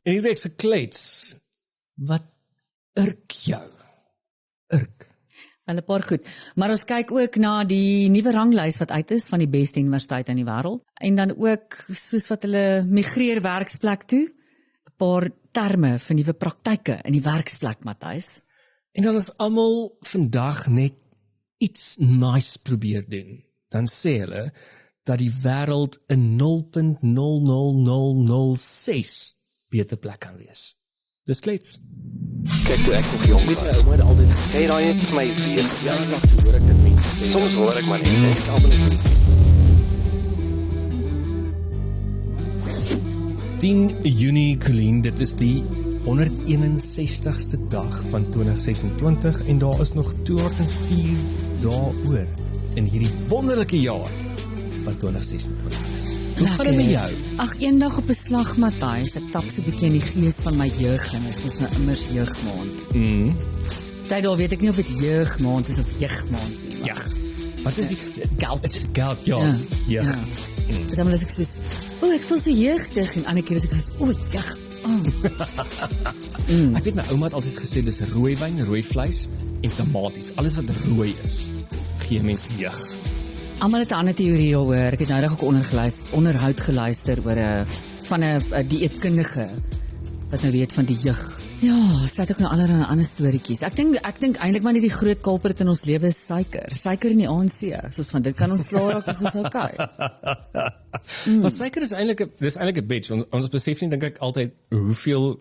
En hierdie week se klets, wat irk jou? Irk. Wel 'n paar goed. Maar ons kyk ook na die nuwe ranglys wat uit is van die beste universiteite in die wêreld. En dan ook soos wat hulle migreer werksplek toe, 'n paar terme vir nuwe praktyke in die werksplek, Matthys. En dan is almal vandag net iets nice probeer doen. Dan sê hulle dat die wêreld 'n 0.00006 beter plek kan wees. Dis klets. Kyk toe ek nog jong was. Weet my ouma het altyd gesê, daai het vir my weer jare lank hoor ek dit mense sê. Soms hoor ek maar net, ek is almal net 10 Junie, Colleen, dit is die 161ste dag van 2026 en daar is nog 204 dae oor in hierdie wonderlike jaar van 2026 is. Hoe gaan dit met jou? Ag, eendag op 'n slag, Matthys, ek tap so 'n bietjie in die gees van my jeug en dit is nou immers jeugmaand. Tyd daar weet ek nie of dit jeugmaand is of jeugmaand nie. Ja. Wat is die Geld. Is dit geld? Ja. Ja. Dan is ek soos, ek voel so jeugdig en ander keer is ek soos, jeug. Ek weet my ouma het altyd gesê dis rooi wyn, rooi vleis en tomaties. Alles wat rooi is, gee mense jeug. Almal het 'n ander teorie daaroor. Ek het nou reg ook onderhoud geluister oor van 'n dieetkundige wat nou weet van die jeug. Ja, sy het ook nou allerlei ander storieetjies. Ek dink eintlik maar net die groot culprit in ons lewe is suiker. Suiker in die ANC. Soos van dit kan ons slaag raak, dis okay. Maar suiker is eintlik 'n bitch. Ons besef nie, dink ek, altyd hoeveel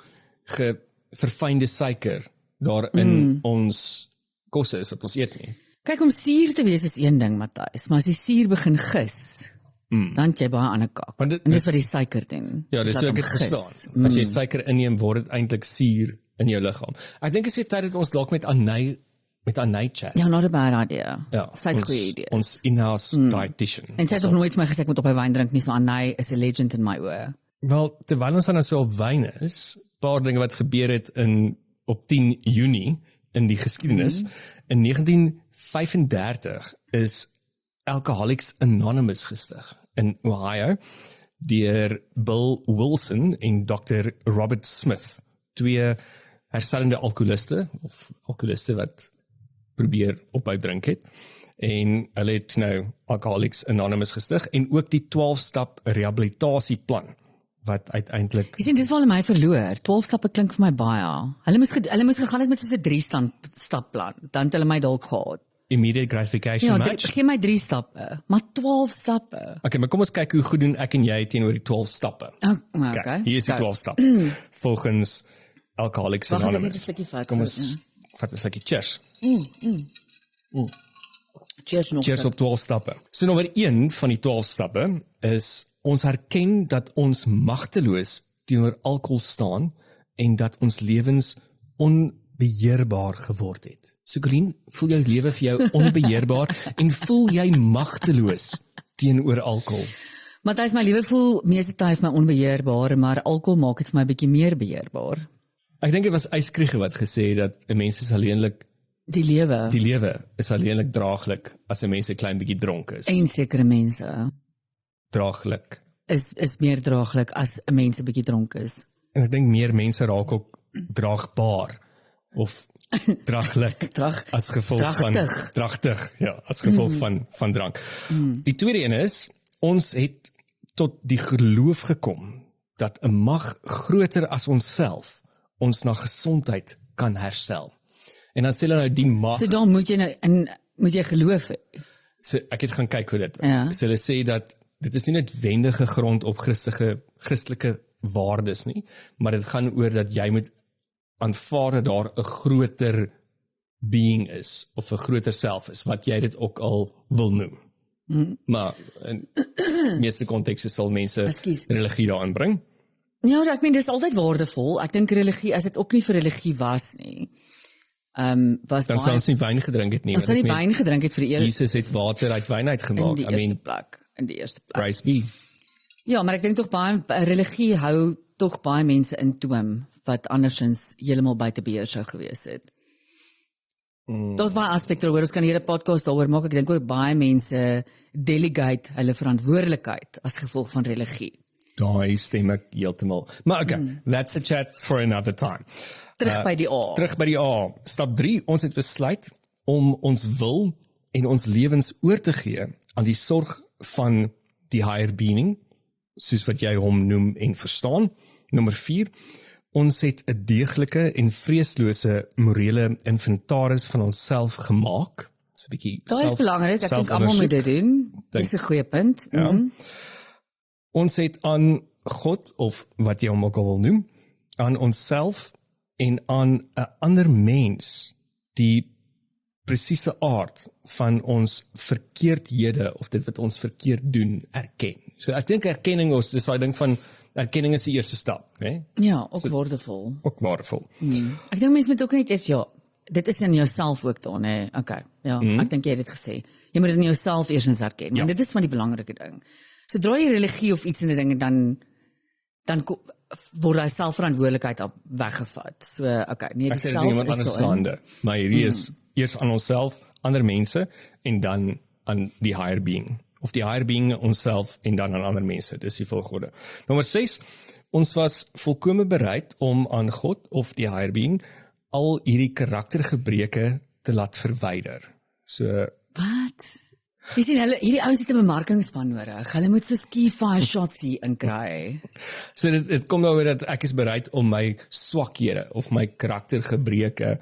verfynde suiker daar in ons kosse is wat ons eet nie. Kyk, om suur te wees is een ding, Matthys, maar as die suur begin gis, dan het jy baie ander kak. En dis wat die suiker doen. Ja, dis so ek het verstaan. As jy suiker inneem, word dit eintlik suur in jou liggaam. Ek dink is weer tyd dat ons dalk met Anay chat. Ja, not a bad idea. Ja, Sy het goeie idees. Ons in-house dietitian. En sy het nog nooit vir my gesê ek moet op 'n wyn drink nie, so Anay is 'n legend in my oë. Wel, terwyl ons dan so op wyn is, paar dinge wat gebeur het op 10 Junie in die geskiedenis. In 1935 is Alcoholics Anonymous gestig in Ohio deur Bill Wilson en Dr. Robert Smith, twee herstellende alkoholiste of alkoholiste wat probeer ophou drink het. En hulle het nou Alcoholics Anonymous gestig en ook die 12-stap rehabilitasieplan wat uiteindelik Jy sien, dis wel my verloor. 12 stappe klink vir my baie. Hulle moes gegaan het met so 'n 3-stap plan. Dan het hulle my dalk gehad. immediate gratification match. Gee my 3 stappe, maar 12 stappe. Okay, maar kom ons kyk hoe goed doen ek en jy teenoor die 12 stappe. Okay. Hier is die 12 stappe. Volgens Alcoholics Anonymous. Kom ons vat 'n stukkie cheers. Cheers op 12 stappe. So nommer 1 van die 12 stappe is ons erken dat ons magteloos teenoor alkohol staan en dat ons lewens onbeheerbaar geword het. So Colleen, voel jou lewe vir jou onbeheerbaar en voel jy magteloos teenoor alkohol? Matthys, my lewe voel meeste tyd vir my onbeheerbaar, maar alkohol maak dit vir my 'n bietjie meer beheerbaar. Ek dink dit was Yskrieger wat gesê het dat 'n mens is alleenlik Die lewe is alleenlik draaglik as 'n mens 'n klein bietjie dronk is. En sekere mense Draaglik. is meer draaglik as 'n mens 'n bietjie dronk is. En ek dink meer mense raak ook draagbaar of draaglik as gevolg van dragtig, ja, as gevolg van drank. Die tweede een is ons het tot die geloof gekom dat 'n mag groter as onsself ons na gesondheid kan herstel. En dan sê hulle nou die mag. So dan moet jy geloof hê. So ek het gaan kyk hoe dit. Ja. So hulle sê dat dit is nie noodwendig gegrond op Christelike waardes nie, maar dit gaan oor dat jy moet aanvaar dat daar 'n groter being is of 'n groter self is wat jy dit ook al wil noem. Maar in meeste kontekste sal mense religie daarin bring. Ja, ek meen dis altyd waardevol. Ek dink religie, as dit ook nie vir religie was nie. Was dan sou ons nie wyn gedrink het nie. Ons sou nie wyn gedrink het vir die Jesus het water uit wyn uitgemaak. In die eerste plek. Praise be. Ja, maar ek dink tog baie religie hou tog baie mense in toom wat andersins heeltemal buite beheer sou gewees het. Daar's baie aspekte oor, ons kan hier 'n podcast daaroor maak. Ek dink ook baie mense delegate hulle verantwoordelikheid as gevolg van religie. Daai stem ek heeltemal. Maar okay, that's a chat for another time. Terug by die A. Terug by die A. Stap 3, ons het besluit om ons wil en ons lewens oor te gee aan die sorg van die higher being, soos wat jy hom noem en verstaan. Nommer 4, ons het 'n deeglike en vreeslose morele inventaris van onsself gemaak. Dis 'n bietjie Dit is belangrik, ek dink almal moet dit doen. Dis 'n goeie punt. Ja. Ons het aan God, of wat jy hom ook al wil noem, aan onsself en aan 'n ander mens die presiese aard van ons verkeerdhede of dit wat ons verkeerd doen erken. So ek dink erkenning is daai ding van erkenning is die eerste stap, né? Ja, ook waardevol. Ook waardevol. Ek dink mense moet ook net eers dit is in jouself ook dan, hè. Okay. Ja, ek dink jy het dit gesê. Jy moet dit in jouself eers erken, want dit is maar die belangrike ding. Sodra jy religie of iets in 'n ding dan word hy selfverantwoordelikheid weggevat. So, okay, nee, ek die sê self dit iemand is anders daarin. hande, maar hierdie is eers aan onsself, ander mense en dan aan die higher being. Of die higher being onsself en dan aan ander mense. Dis die volgorde. Nommer 6, ons was volkome bereid om aan God of die higher being al hierdie karaktergebreke te laat verwyder. So Wat? Jy sien hierdie ouens het 'n bemarkingspan nodig. Hulle moet so ski-fire shots hier inkry. So dit kom daaroor dat ek is bereid om my swakhede of my karaktergebreke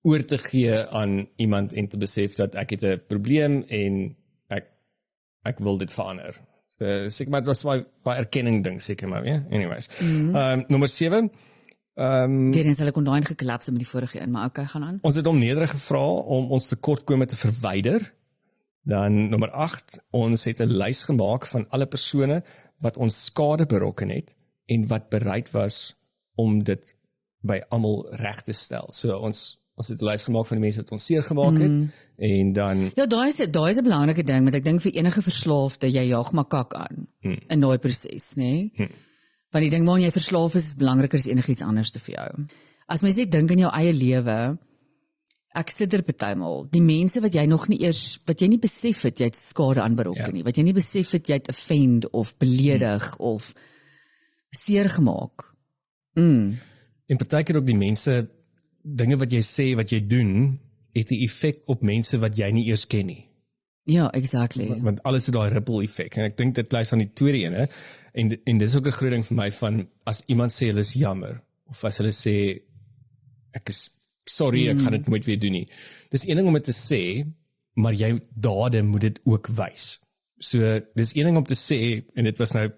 oor te gee aan iemand en te besef dat ek het 'n probleem en ek wil dit verander. So seker maar dit was baie erkenning ding seker maar, ja. Anyways. Nommer 7. Weer hulle kon daai geklapse met die vorige een, maar okay, gaan aan. Ons het hom nederig gevra om ons tekortkome te verwyder. Dan nommer 8, ons het 'n lys gemaak van alle persone wat ons skade berokken het en wat bereid was om dit by almal reg te stel. So ons het 'n lys gemaak van die mense wat ons seer gemaak het en dan Ja, daai is 'n belangrike ding, want ek dink vir enige verslaafde jy jaag maar kak aan in daai proses, nê? Want die ding waaraan jy verslaaf is belangriker as enigiets anders te vir jou. As mens net dink in jou eie lewe, ek sit er partymal, die mense wat jy nog nie eers, wat jy nie besef het jy het skade aan berokken nie, wat jy nie besef het jy het offend of beledig of seer gemaak. En partykeer ook die mense, dinge wat jy sê, wat jy doen, het 'n effek op mense wat jy nie eers ken nie. Ja, exactly. Want alles het daai ripple effek en ek dink dit lei aan die tweede ene en dis ook 'n groot ding vir my van as iemand sê hulle is jammer of as hulle sê ek is sorry, ek gaan dit nooit weer doen nie. Dis een ding om dit te sê, maar jou dade moet dit ook wys. So dis een ding om te sê en dit was nou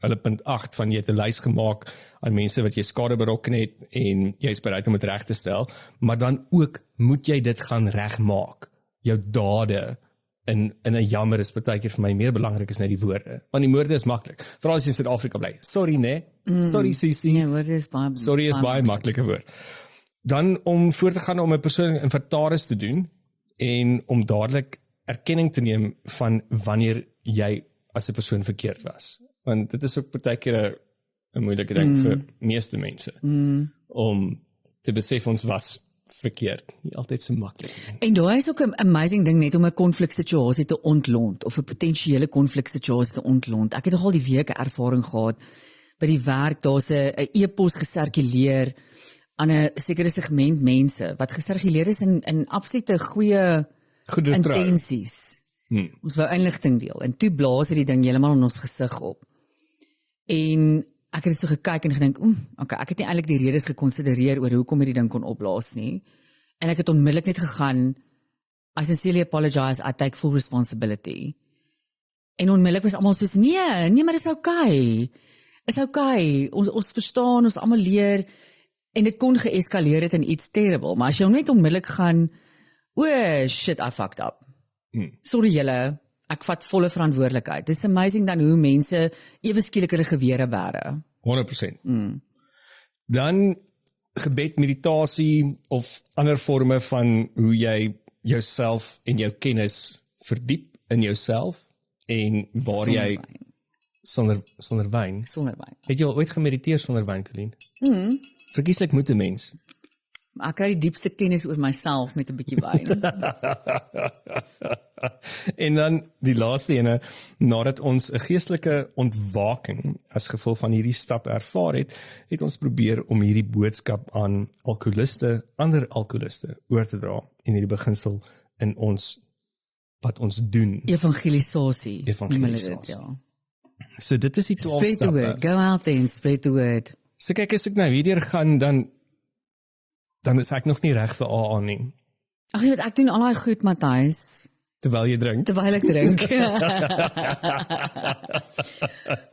hulle punt 8 van jy het 'n lys gemaak aan mense wat jy skade berokken het en jy is bereid om dit reg te stel, maar dan ook moet jy dit gaan regmaak. Jou dade in 'n jammer is partykeer vir my meer belangrik as net die woorde. Want die woorde is maklik. Veral as jy in Suid-Afrika bly. Sorry, nee. Sorry, Sisi. Nee, woorde is baie Sorry is baie maklike woord. Dan om voort te gaan om 'n persoonlike inventaris te doen en om dadelik erkenning te neem van wanneer jy as 'n persoon verkeerd was. Want dit is ook partykeer 'n moeilike ding vir meeste mense om te besef ons was verkeerd. Nie altyd so maklik. En daai is ook 'n amazing ding net om 'n konfliksituasie te ontlont of 'n potensiële konfliksituasie te ontlont. Ek het nogal die week 'n ervaring gehad by die werk, daar's 'n e-pos gesirkuleer aan 'n sekere segment mense wat gesirkuleer is in absolute goeie intensies. Ons wou inligting deel en toe blaas het die ding heeltemal in ons gesig op. En ek het so gekyk en gedink, okay, ek het nie eintlik die redes gekonsidereer oor hoekom hierdie ding kon opblaas nie. En ek het onmiddellik net gegaan, I sincerely apologize, I take full responsibility. En onmiddellik was almal soos, nee, maar dis okay. Is okay. Ons verstaan, ons almal leer en dit kon geeskaleer het in iets terrible, maar as jy net onmiddellik gaan, shit, I fucked up. Sorry julle, ek vat volle verantwoordelikheid. It's amazing dan hoe mense ewe skielik hulle gewere bære. 100%. Dan gebed, meditasie of ander forme van hoe jy jouself en jou kennis verdiep in jouself en waar jy sonder wyn. Sonder wyn. Het jy al ooit gemediteer sonder wyn, Colleen? Verkieslik moet 'n mens. Maar ek kry die diepste kennis oor myself met 'n bietjie wyn. En dan die laaste ene, nadat ons 'n geestelike ontwaking as gevolg van hierdie stap ervaar het ons probeer om hierdie boodskap aan alkoholiste, ander alkoholiste oor te dra en hierdie beginsel in ons wat ons doen. Evangelisasie. Evangelisasie. Ja. So dit is die 12 Spread the stappe. word. Go out there and spread the word. So kyk, as ek nou hierdeur gaan, dan is ek nog nie reg vir AA nie, Ag, jy weet, ek doen al daai goed, Matthys, terwyl jy drink. terwyl ek drink.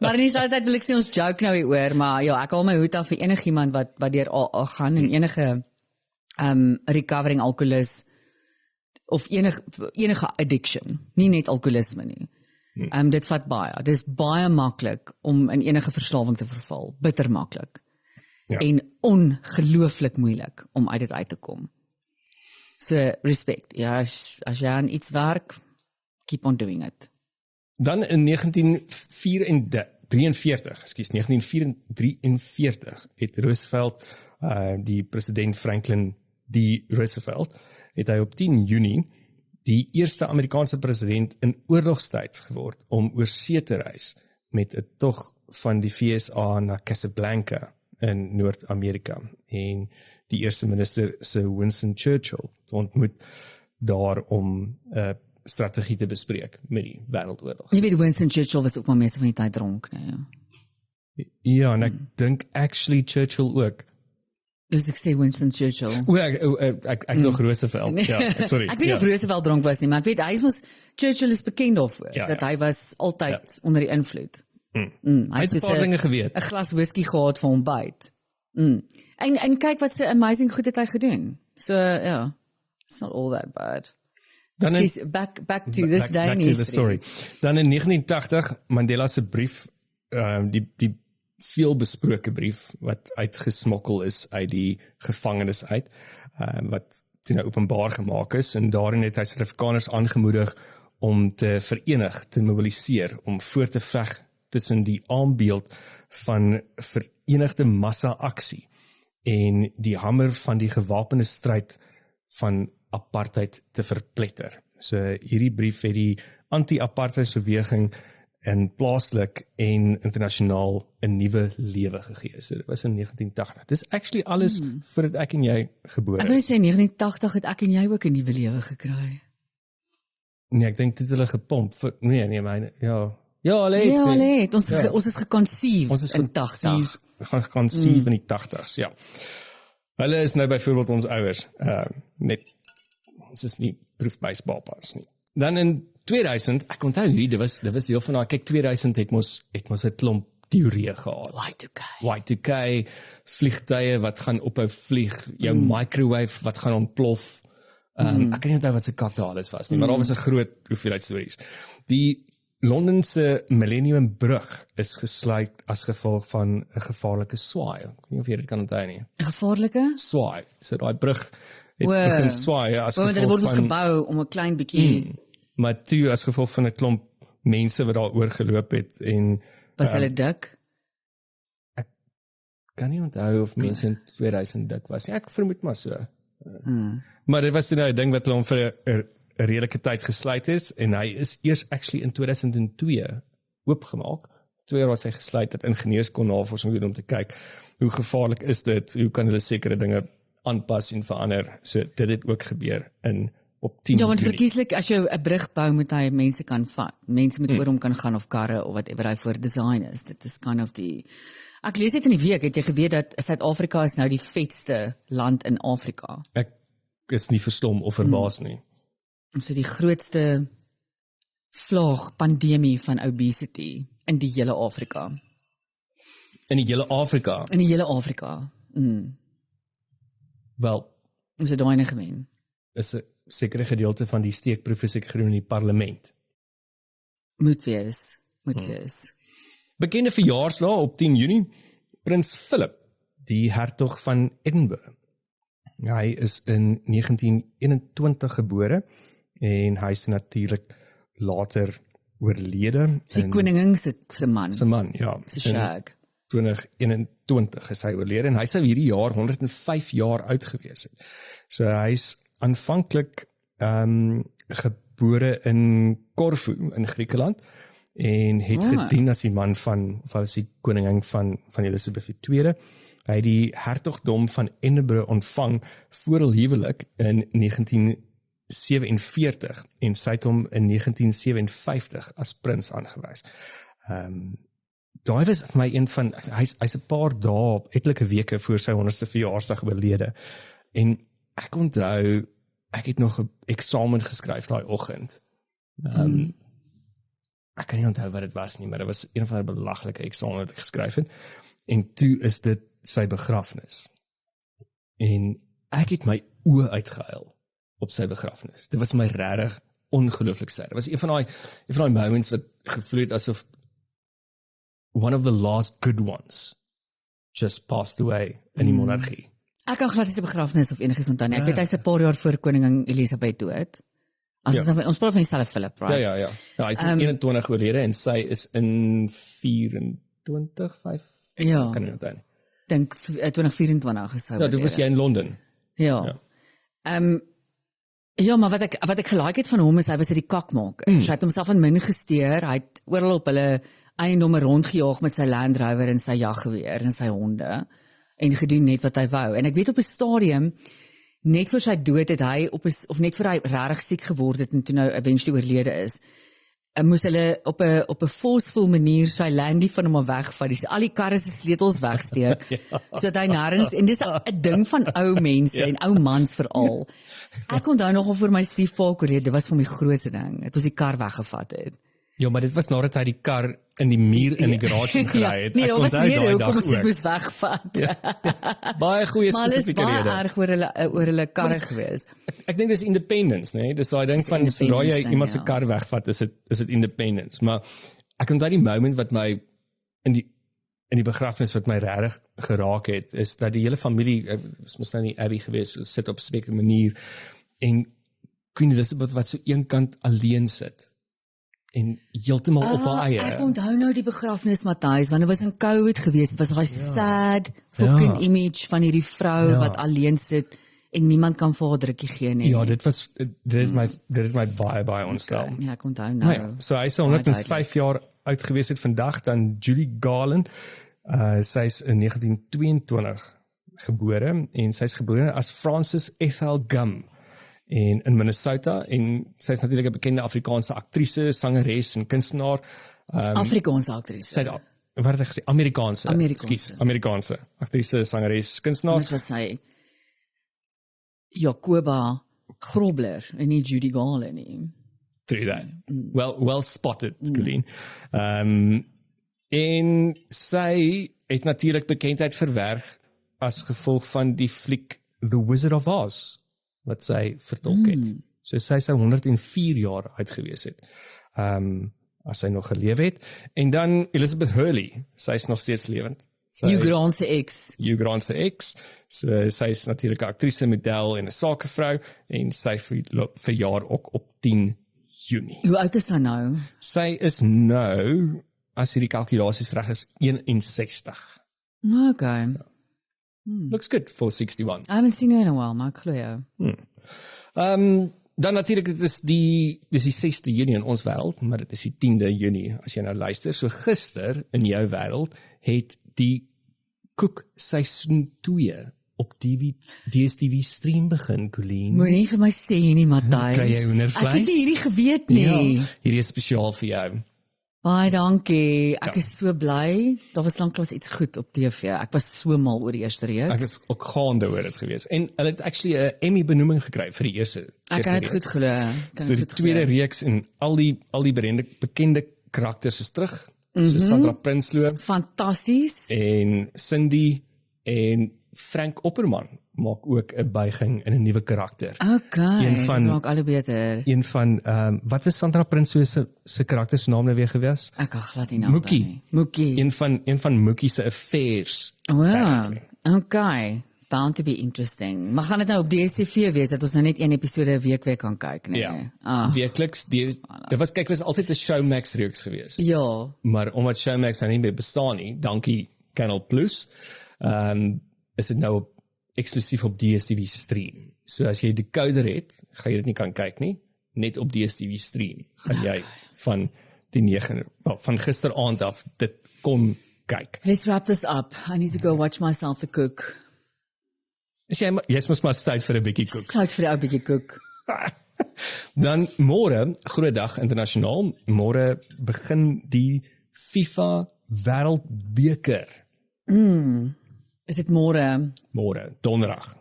Maar in dieselfde tyd wil ek sê ons joke nou hieroor, maar ja, ek haal my hoed af vir enigiemand wat deur AA gaan en enige recovering alcoholist of enige addiction, nie net alkoholisme nie. Dit vat baie. Dit is baie maklik om in enige verslawing te verval, bitter maklik. Ja. En ongelooflik moeilik om uit dit uit te kom. So respect. Ja, as jy aan iets werk, keep on doing it. Dan in 1943 het Roosevelt, die president Franklin D. Roosevelt, het hy op 10 Junie die eerste Amerikaanse president in oorlogstyd geword om oorsee te reis met 'n tog van die VSA na Casablanca in Noord-Amerika en die eerste minister se Winston Churchill te ontmoet daar om 'n strategie te bespreek met die wêreldoorlog. Jy weet Winston Churchill was ook maar meeste van die tyd dronk, nee. Ja, en ek dink actually Churchill ook. Dus ek sê Winston Churchill. Ek dog Roosevelt. Ja, sorry. Ek weet nie of Roosevelt dronk was nie, maar ek weet Churchill is bekend daarvoor dat hy was altyd onder die invloed. Hy het 'n paar dinge geweet. 'n glas whisky gehad vir ontbyt. En kyk wat 'n amazing goed het hy gedoen. So ja, it's not all that bad. Dan back to this day in history. Dan in 1980 Mandela se brief, die veelbesproke brief wat uitgesmokkel is uit die gevangenis uit, wat nou openbaar gemaak is, en daarin het hy Suid-Afrikaners aangemoedig om te verenig, te mobiliseer, om voor te veg tussen die aanbeeld van verenigde massa-aksie en die hamer van die gewapende stryd van apartheid te verpletter. So hierdie brief het die anti-apartheidsbeweging in plaaslik en internasionaal 'n nuwe lewe gegee. So dit was in 1980. Dis actually alles voordat ek en jy gebore Ek wil sê 1980 het ek en jy ook 'n nuwe lewe gekry. Nee, ek dink dit het hulle gepomp. Ons is geconceive in 80. Gaan geconceive in die 80s, ja. Hulle is nou byvoorbeeld ons ouers. Ons is nie proefbyspapas nie. Dan in 2000, ek onthou hierdie, dit was deel van daai, kyk 2000 het mos 'n klomp teorieë gehad. Y2K, vliegtye wat gaan ophou vlieg, jou microwave wat gaan ontplof. Ek kan nie onthou wat se kak daar alles was nie, maar daar was 'n groot hoeveelheid stories. Die Londense Millennium Brug is gesluit as gevolg van 'n gevaarlike swaai. Ek weet nie of jy dit kan onthou nie. 'n Gevaarlike Swaai. So daai brug het begin swaai as gevolg dit word ons gebou om 'n klein bietjie maar toe as gevolg van 'n klomp mense wat daar oorgeloop het en was hulle dik? Ek kan nie onthou of mense in 2000 dik was nie. Ek vermoed maar so. Maar dit was nou 'n ding wat hulle hom vir 'n redelike tyd gesluit is, en hy is eers actually in 2002 oopgemaak. 2 jaar was hy gesluit, dat ingenieurs kon navorsing doen om te kyk hoe gevaarlik is dit, hoe kan hulle sekere dinge aanpas en verander. So dit het ook gebeur op 10 Ja, want Julie. verkieslik as jy 'n brug bou, moet hy mense kan vat. Mense moet oor hom kan gaan of karre of whatever hy voor design is. Dit is kind of die Ek lees dit in die week, het jy geweet dat Suid-Afrika is nou die vetste land in Afrika. Ek is nie verstom of verbaas nie. So die grootste vlaag pandemie van obesity in die hele Afrika. In die hele Afrika, In die hele Afrika. wel, Ons het daai nie gewen. is 'n sekere gedeelte van die steekproef is ek gedoen in die parlement. Moet wees. Bekende verjaarsdag op 10 Junie, Prins Philip, die hertog van Edinburgh. Hy is in 1921 gebore en hy is natuurlik later oorlede. Die koningin se man. Sy man, ja. Se shag. 2021 is hy oorlede en hy sou hierdie jaar 105 jaar oud gewees het. So hy's aanvanklik gebore in Corfu in Griekeland en het gedien as die man van, of was die koningin van Elizabeth II. Hy het die hertogdom van Edinburgh ontvang voor hul huwelik in 1947 en sy het hom in 1957 as prins aangewys. Daai was vir my een van, hy's 'n paar dae, etlike weke voor sy 100ste verjaarsdag oorlede. En ek onthou, ek het nog 'n eksamen geskryf daai oggend. Ek kan nie onthou wat dit was nie, maar dit was een van die belaglike eksamen wat ek geskryf het. En toe is dit sy begrafnis. En ek het my oë uitgehuil op sy begrafnis. Dit was my regtig ongelooflik sad. Dit was een van daai moments wat gevoel het asof one of the last good ones just passed away in die monargie. Ek kan glad nie sy begrafnis of enigiets onthou nie. Ek weet hy's 'n paar jaar voor koningin Elizabeth dood. Ons praat van dieselfde Philip, right? Ja, hy is in 21 oorlede en sy is in 24, 5? Ja. Kan nie onthou nie. Dink 2024 is sy Ja, dit was jy in Londen. Ja. Ja, maar wat ek gelike het van hom is, hy was 'n kakmaker. Hy het homself aan min gesteer, hy het oral op hulle eiendomme rondgejaag met sy Land Rover en sy jaggeweer en sy honde, en gedoen net wat hy wou. En ek weet op 'n stadium, net voor sy dood het hy, of net voor hy regtig siek geword het en toe nou eventually oorlede is, moes hulle op 'n forceful manier sy landie van hom af wegvat, dis al die karre se sleutels wegsteek, sodat hy nêrens, en dis 'n ding van ou mense en ou mans veral. Ek onthou nogal vir my stiefpa oorlede, dit was vir my grootste ding, het ons die kar weggevat het. Ja, maar dit was nadat hy die kar in die muur in die garage gery het. Nee, dit was nie hoekom ons dit ook. moes wegvat. Baie goeie spesifieke Maar rede. hulle is baie erg oor hulle karre gewees. Ek dink dis independence, nee. Dis daai ding van sodra jy iemand se kar wegvat, is dit independence. Maar ek onthou die moment wat my in die begrafnis wat my regtig geraak het, is dat die hele familie, is mos nou nie Abby gewees, sit op 'n spesifieke manier en Queen Elizabeth wat so eenkant alleen sit. En heeltemal op haar eie. Ek onthou nou die begrafnis, Matthys, want dit was in COVID geweest. Dit was daai sad fucking image van hierdie vrou wat alleen sit en niemand kan vir haar drukkie gee nie. Ja, dit is my baie ontstel. Ja, ek onthou nou. Ja, so hy is 105 jaar oud gewees het vandag, dan Julie Garland. Sy is in 1922 gebore en sy is gebore as Frances Ethel Gum en in Minnesota, en sy is natuurlik 'n bekende Afrikaanse aktrise, sangeres en kunstenaar. Afrikaanse aktrise. Sy wat het ek gesê? Amerikaanse aktrise, sangeres, kunstenaar. Dis wat sy Jacoba Grobler en nie Judy Garland nie. Through that. Well spotted, Colleen. En sy het natuurlik bekendheid verwerf as gevolg van die fliek The Wizard of Oz, wat sy vertolk het. So sy sou 104 jaar oud gewees het, as sy nog geleef het. En dan Elizabeth Hurley, sy is nog steeds lewend. Hugh Grant se ex. Hugh Grant se ex. So sy is natuurlik 'n aktrise, model en 'n sakevrou, en sy verjaar ook op 10 Junie. Hoe oud is sy nou? Sy is nou, as hierdie kalkulasies reg is, 61. Okay. Looks good for 61. I haven't seen her in a while, maar ek glo jou. Dan natuurlik, dit is die 6de Junie in ons wêreld, maar dit is die 10de Junie as jy nou luister. So gister in jou wêreld het die Cook seisoen 2 op DStv stream begin, Colleen. Moenie vir my sê nie, Matthys. Kry jy hoendervleis? Ek het nie hierdie geweet nie. Ja, hierdie is spesiaal vir jou. Baie dankie. Ek is so bly. Daar was lanklaas iets goed op TV. Ek was so mal oor die eerste reeks. Ek is ook gaande oor dit gewees. En hulle het actually 'n Emmy benoeming gekry vir die eerste. Ek kan dit goed glo. So die tweede reeks en al die bekende karakters is terug. So Sandra Prinsloo fantasties. En Cindy en Frank Opperman maak ook 'n buiging in 'n nuwe karakter. Okay. Een van maak alle beter. Een van wat was Sandra Prinsloo se karakter se naam nou weer gewees? Ek kan glad nie nou. Mookie. Een van Mookie se affairs. Wow. Okay. Bound to be interesting. Maar gaan dit nou op DStv wees dat ons nou net een episode 'n week weer kan kyk, nee? Ja. Weekliks. Dit was altyd 'n Showmax reeks gewees. Ja. Maar omdat Showmax nou nie meer bestaan nie, dankie Canal Plus, is dit nou eksklusief op DStv stream. So as jy die decoder het, gaan jy dit nie kan kyk nie. net op DStv stream, gaan jy van die 9, van gisteraand af dit kon kyk. Let's wrap this up. I need to go watch myself the cook. Jy's mos maar tyd vir 'n bietjie kook. Tyd vir 'n ou bietjie kook. Dan môre, groot dag internasionaal, môre begin die FIFA Wêreldbeker. Is dit môre? Môre, donderdag,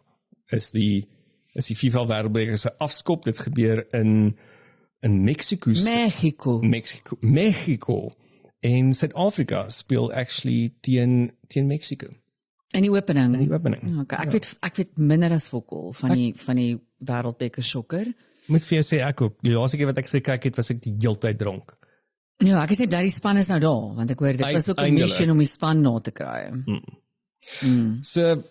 is die FIFA Wêreldbeker se afskop. Dit gebeur in Mexico. Mexico. En Suid-Afrika speel actually teen Mexico. In die opening. Okay, ek weet minder as vokal van die Wêreldbeker sokker. Moet vir jou sê ek ook. Die laaste keer wat ek gekyk het, was ek die heeltyd dronk. Ja, ek is net bly die span is nou daar, want ek hoor dit was ook 'n mission om die span na te kry. So,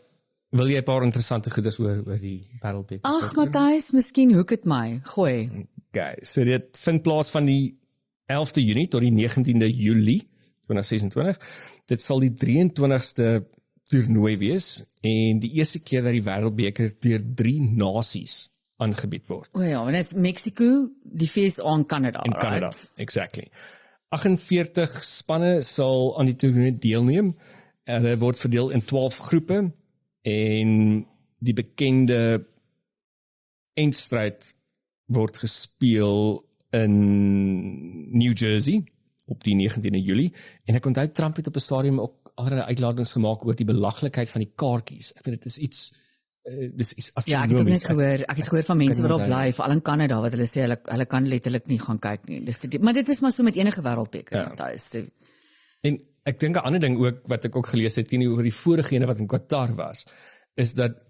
wil jy 'n paar interessante goeders oor die Wêreldbeker? Ag, Matthys, miskien hoek dit my. Gooi. Okay, so dit vind plaas van die 11de Junie tot die 19de Julie 2026. Dit sal die 23ste toernooi wees en die eerste keer dat die Wêreldbeker deur 3 nasies aangebied word. O ja, en dit is Mexico, die VS en Canada, In Canada, right? exactly. 48 spanne sal aan die toernooi deelneem. Hulle word verdeel in 12 groepe en die bekende eindstryd word gespeel in New Jersey op die 19de Julie. En ek onthou Trump het op 'n stadium ook allerlei uitlatings gemaak oor die belaglikheid van die kaartjies. Ek weet dit is iets Ja, ek het ook net gehoor, ek het gehoor van mense wat daar bly, veral in Canada, wat hulle sê hulle kan letterlik nie gaan kyk nie. Maar dit is maar so met enige wêreldbeker, Matthys. En ek dink 'n ander ding ook wat ek ook gelees het teenoor die vorige ene wat in Qatar was, is dat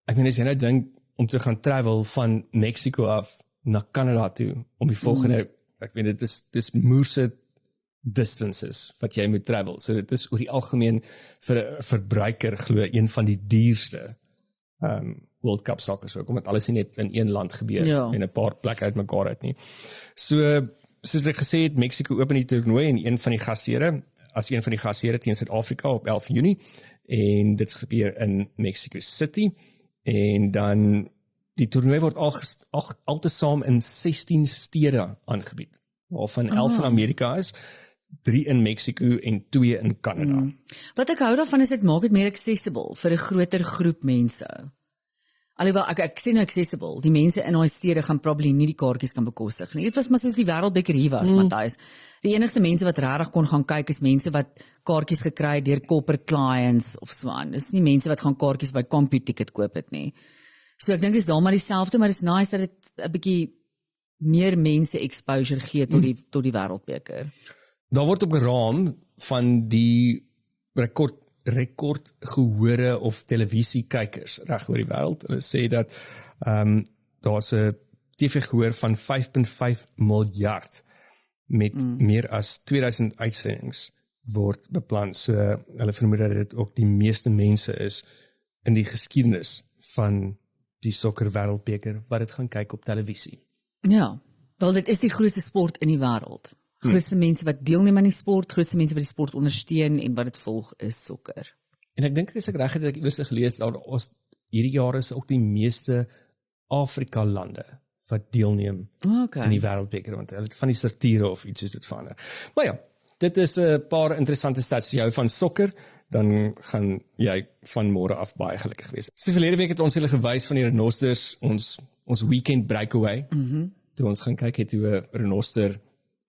ek meen as jy nou dink om te gaan travel van Mexico af na Canada toe om die volgende, ek weet dit is moerse distances wat jy moet travel. So dit is oor die algemeen vir 'n verbruiker glo een van die duurste World Cup sokker, so omdat alles nie net in een land gebeur en 'n paar plekke uitmekaar uit nie. So soos ek gesê het, Mexico open die toernooi en een van die gasheere teen Suid-Afrika op 11 Junie en dit gebeur in Mexico City en dan die toernooi word altesaam in 16 stede aangebied, waarvan 11 van Amerika is, 3 in Mexico en 2 in Canada. Wat ek hou daarvan is dit maak dit meer accessible vir 'n groter groep mense. Alhoewel ek sê nou accessible, die mense in daai stede gaan probably nie die kaartjies kan bekostig nie. Dit was maar soos die Wêreldbeker hier was, Matthys. Die enigste mense wat regtig kon gaan kyk is mense wat kaartjies gekry het deur corporate clients of so aan. Dis nie mense wat gaan kaartjies by CompuTicket koop het nie. So ek dink is daar maar dieselfde, maar dit is nice dat dit 'n bietjie meer mense exposure gee tot die Wêreldbeker. Daar word op geraam van die rekord gehore of televisiekykers reg oor die wêreld. Hulle sê dat daar's 'n TV-gehoor van 5.5 miljard met meer as 2000 uitsendings word beplan. So hulle vermoed dat dit ook die meeste mense is in die geskiedenis van die sokker wêreldbeker wat dit gaan kyk op televisie. Ja, wel dit is die grootste sport in die wêreld. Grootste mense wat deelneem aan die sport, grootste mense wat die sport ondersteun en wat dit volg is sokker. En ek dink as ek reg het, ek iewers gelees dat ons hierdie jaar is ook die meeste Afrika lande wat deelneem in die wêreldbeker, want hulle het van die strukture of iets is dit verander. Maar ja, dit is 'n paar interessante stats. As jy hou van sokker, dan gaan jy van môre af baie gelukkig wees. So verlede week het ons hulle gewys van die renosters, ons weekend breakaway. Toe ons gaan kyk het hoe 'n renoster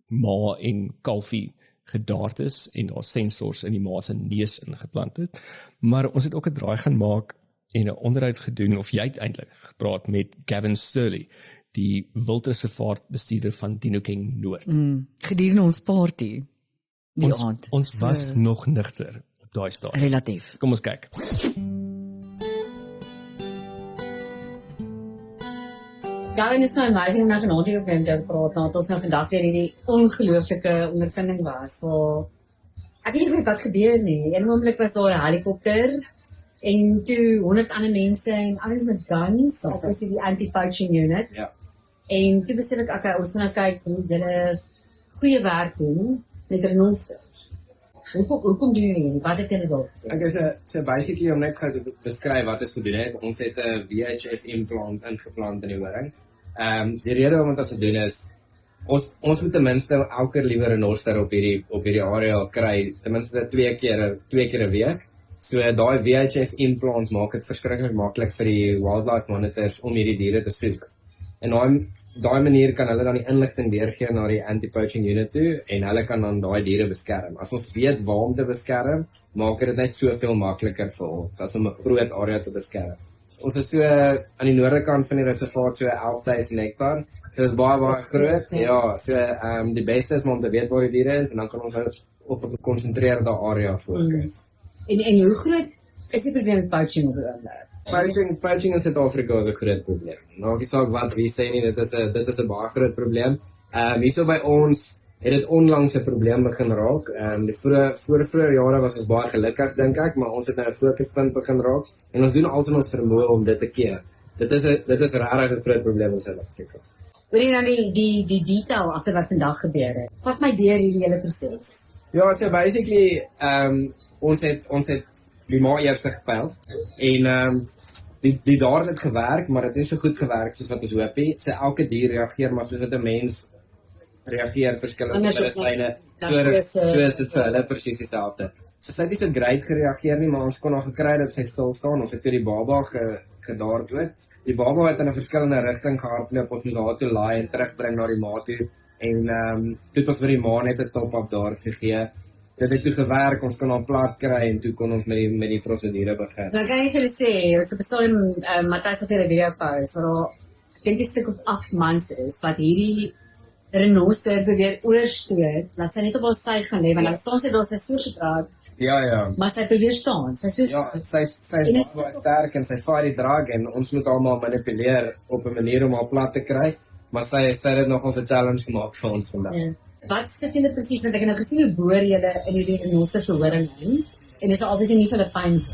ma en kalfie gedaard is en daar sensors in die ma se neus ingeplant het. Maar ons het ook 'n draai gaan maak en 'n onderhoud gedoen, of jy het eintlik gepraat met Gavin Sturley, die wildreservaatbestuurder van Dinokeng Noord. Gedurende ons party die aand. Ons was nog nigter op daai stadium. Relatief. Kom ons kyk. Ja, en dit is nou amazing om nou vanaand hier op jou te praat, nadat ons nou vandag weer hierdie ongelooflike ondervinding was, waar ek weet nie wat gebeur nie. Een oomblik was daar 'n helikopter en toe 100 ander mense en alles met guns, op die anti-poaching unit. Ja. En toe besef ek, okay, ons moet nou kyk hoe hulle goeie werk doen met renosters. Hoekom doen jullie? Wat het julle wil? Okay, so basically om net gou te beskryf wat is gedoen het. Ons het 'n VHF implant ingeplant in die horing. Die rede om dit te doen is, ons moet ten minste elke keer liewer 'n renoster op hierdie area kry, ten minste twee keer 'n week. So daai VHF implants maak dit verskriklik maklik vir die wildlife monitors om hierdie diere te soek. En daai manier kan hulle dan die inligting deurgee na die anti-poaching unit toe en hulle kan dan daai diere beskerm. As ons weet waar om te beskerm, maak dit net soveel makliker vir ons as om 'n groot area te beskerm. Ons is so aan die noorde kant van die reservaat so 11,000 hektar. So dit is baie groot. Ja, so die beste is om te weet waar die diere is en dan kan ons op 'n gekonsentreerde area fokus. En hoe groot is die probleem met poaching op die oomblik? Poaching in Suid-Afrika is 'n groot probleem. Nou ek sê wat wie sê nie dit is 'n baie groot probleem. Hierso by ons het dit onlangs 'n probleem begin raak. Die vroeë jare was ons baie gelukkig dink ek, maar ons het nou 'n fokuspunt begin raak en ons doen alles in ons vermoë om dit te keer. Dit is regtig 'n groot probleem in Suid-Afrika. Hoor jy nou die detail agter wat vandag gebeur het? Vat my deur hierdie hele proses. Ja, so basically ons het die ma eers gepyl en die daar het gewerk, maar dit het nie so goed gewerk soos wat ons hoop het. So elke dier reageer maar soos wat 'n mens reageer verskillende medisyne. So is dit vir hulle presies dieselfde. So sy het nie so great gereageer nie, maar ons kon nog gekry dat sy stil staan. Ons het toe die baba gedaar dood. Die baba het in 'n verskillende rigting gehardloop, ons moes haar toe laai en terugbring na die ma toe. En toe het ons vir die ma net 'n top-up daar gegee. Dit het toe gewerk, ons kon haar plat kry en toe kon ons met die prosedure begin. Nou kan ek julle sê, ons het bestaan Matthys het 'n video post waar ek dink 'n stuk of 8 months is wat hierdie renoster beweer oorstoot, dat sy net op haar sy gaan lê, want dan staan sy daar sy so gedrag. Ja. Maar sy probeer staan. Sy so sy is baie sterk en sy vaar die drag en ons moet almal manipuleer op 'n manier om haar plat te kry, maar sy het dit nog ons 'n challenge gemaak vir ons vandag. Ja. Wat sit julle presies, want ek het nou gesien hoe boor julle in hierdie renoster se horing in en dit is obviously nie Filippyns.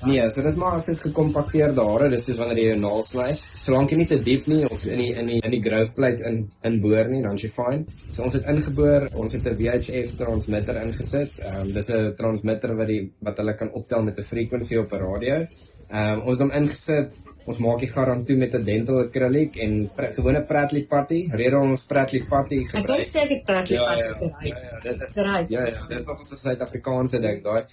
Nee, so dit is maar as dit gekompakteerde hare, dis soos wanneer jy 'n naal sny. Solank jy nie te diep nie of in die growth plate in boor nie, dan is jy fine. So ons het ingeboor, ons het 'n VHF transmitter ingesit. Dis 'n transmitter wat hulle kan optel met 'n frekwensie op 'n radio. Ons het hom ingesit. Ons maak die garant toe met 'n dental acrylic en gewone Pratley putty. Rede ons Pratley putty gebruik. Ek wil sê ek Pratley putty. Ja, dit is nog 'n Suid-Afrikaanse ding daai.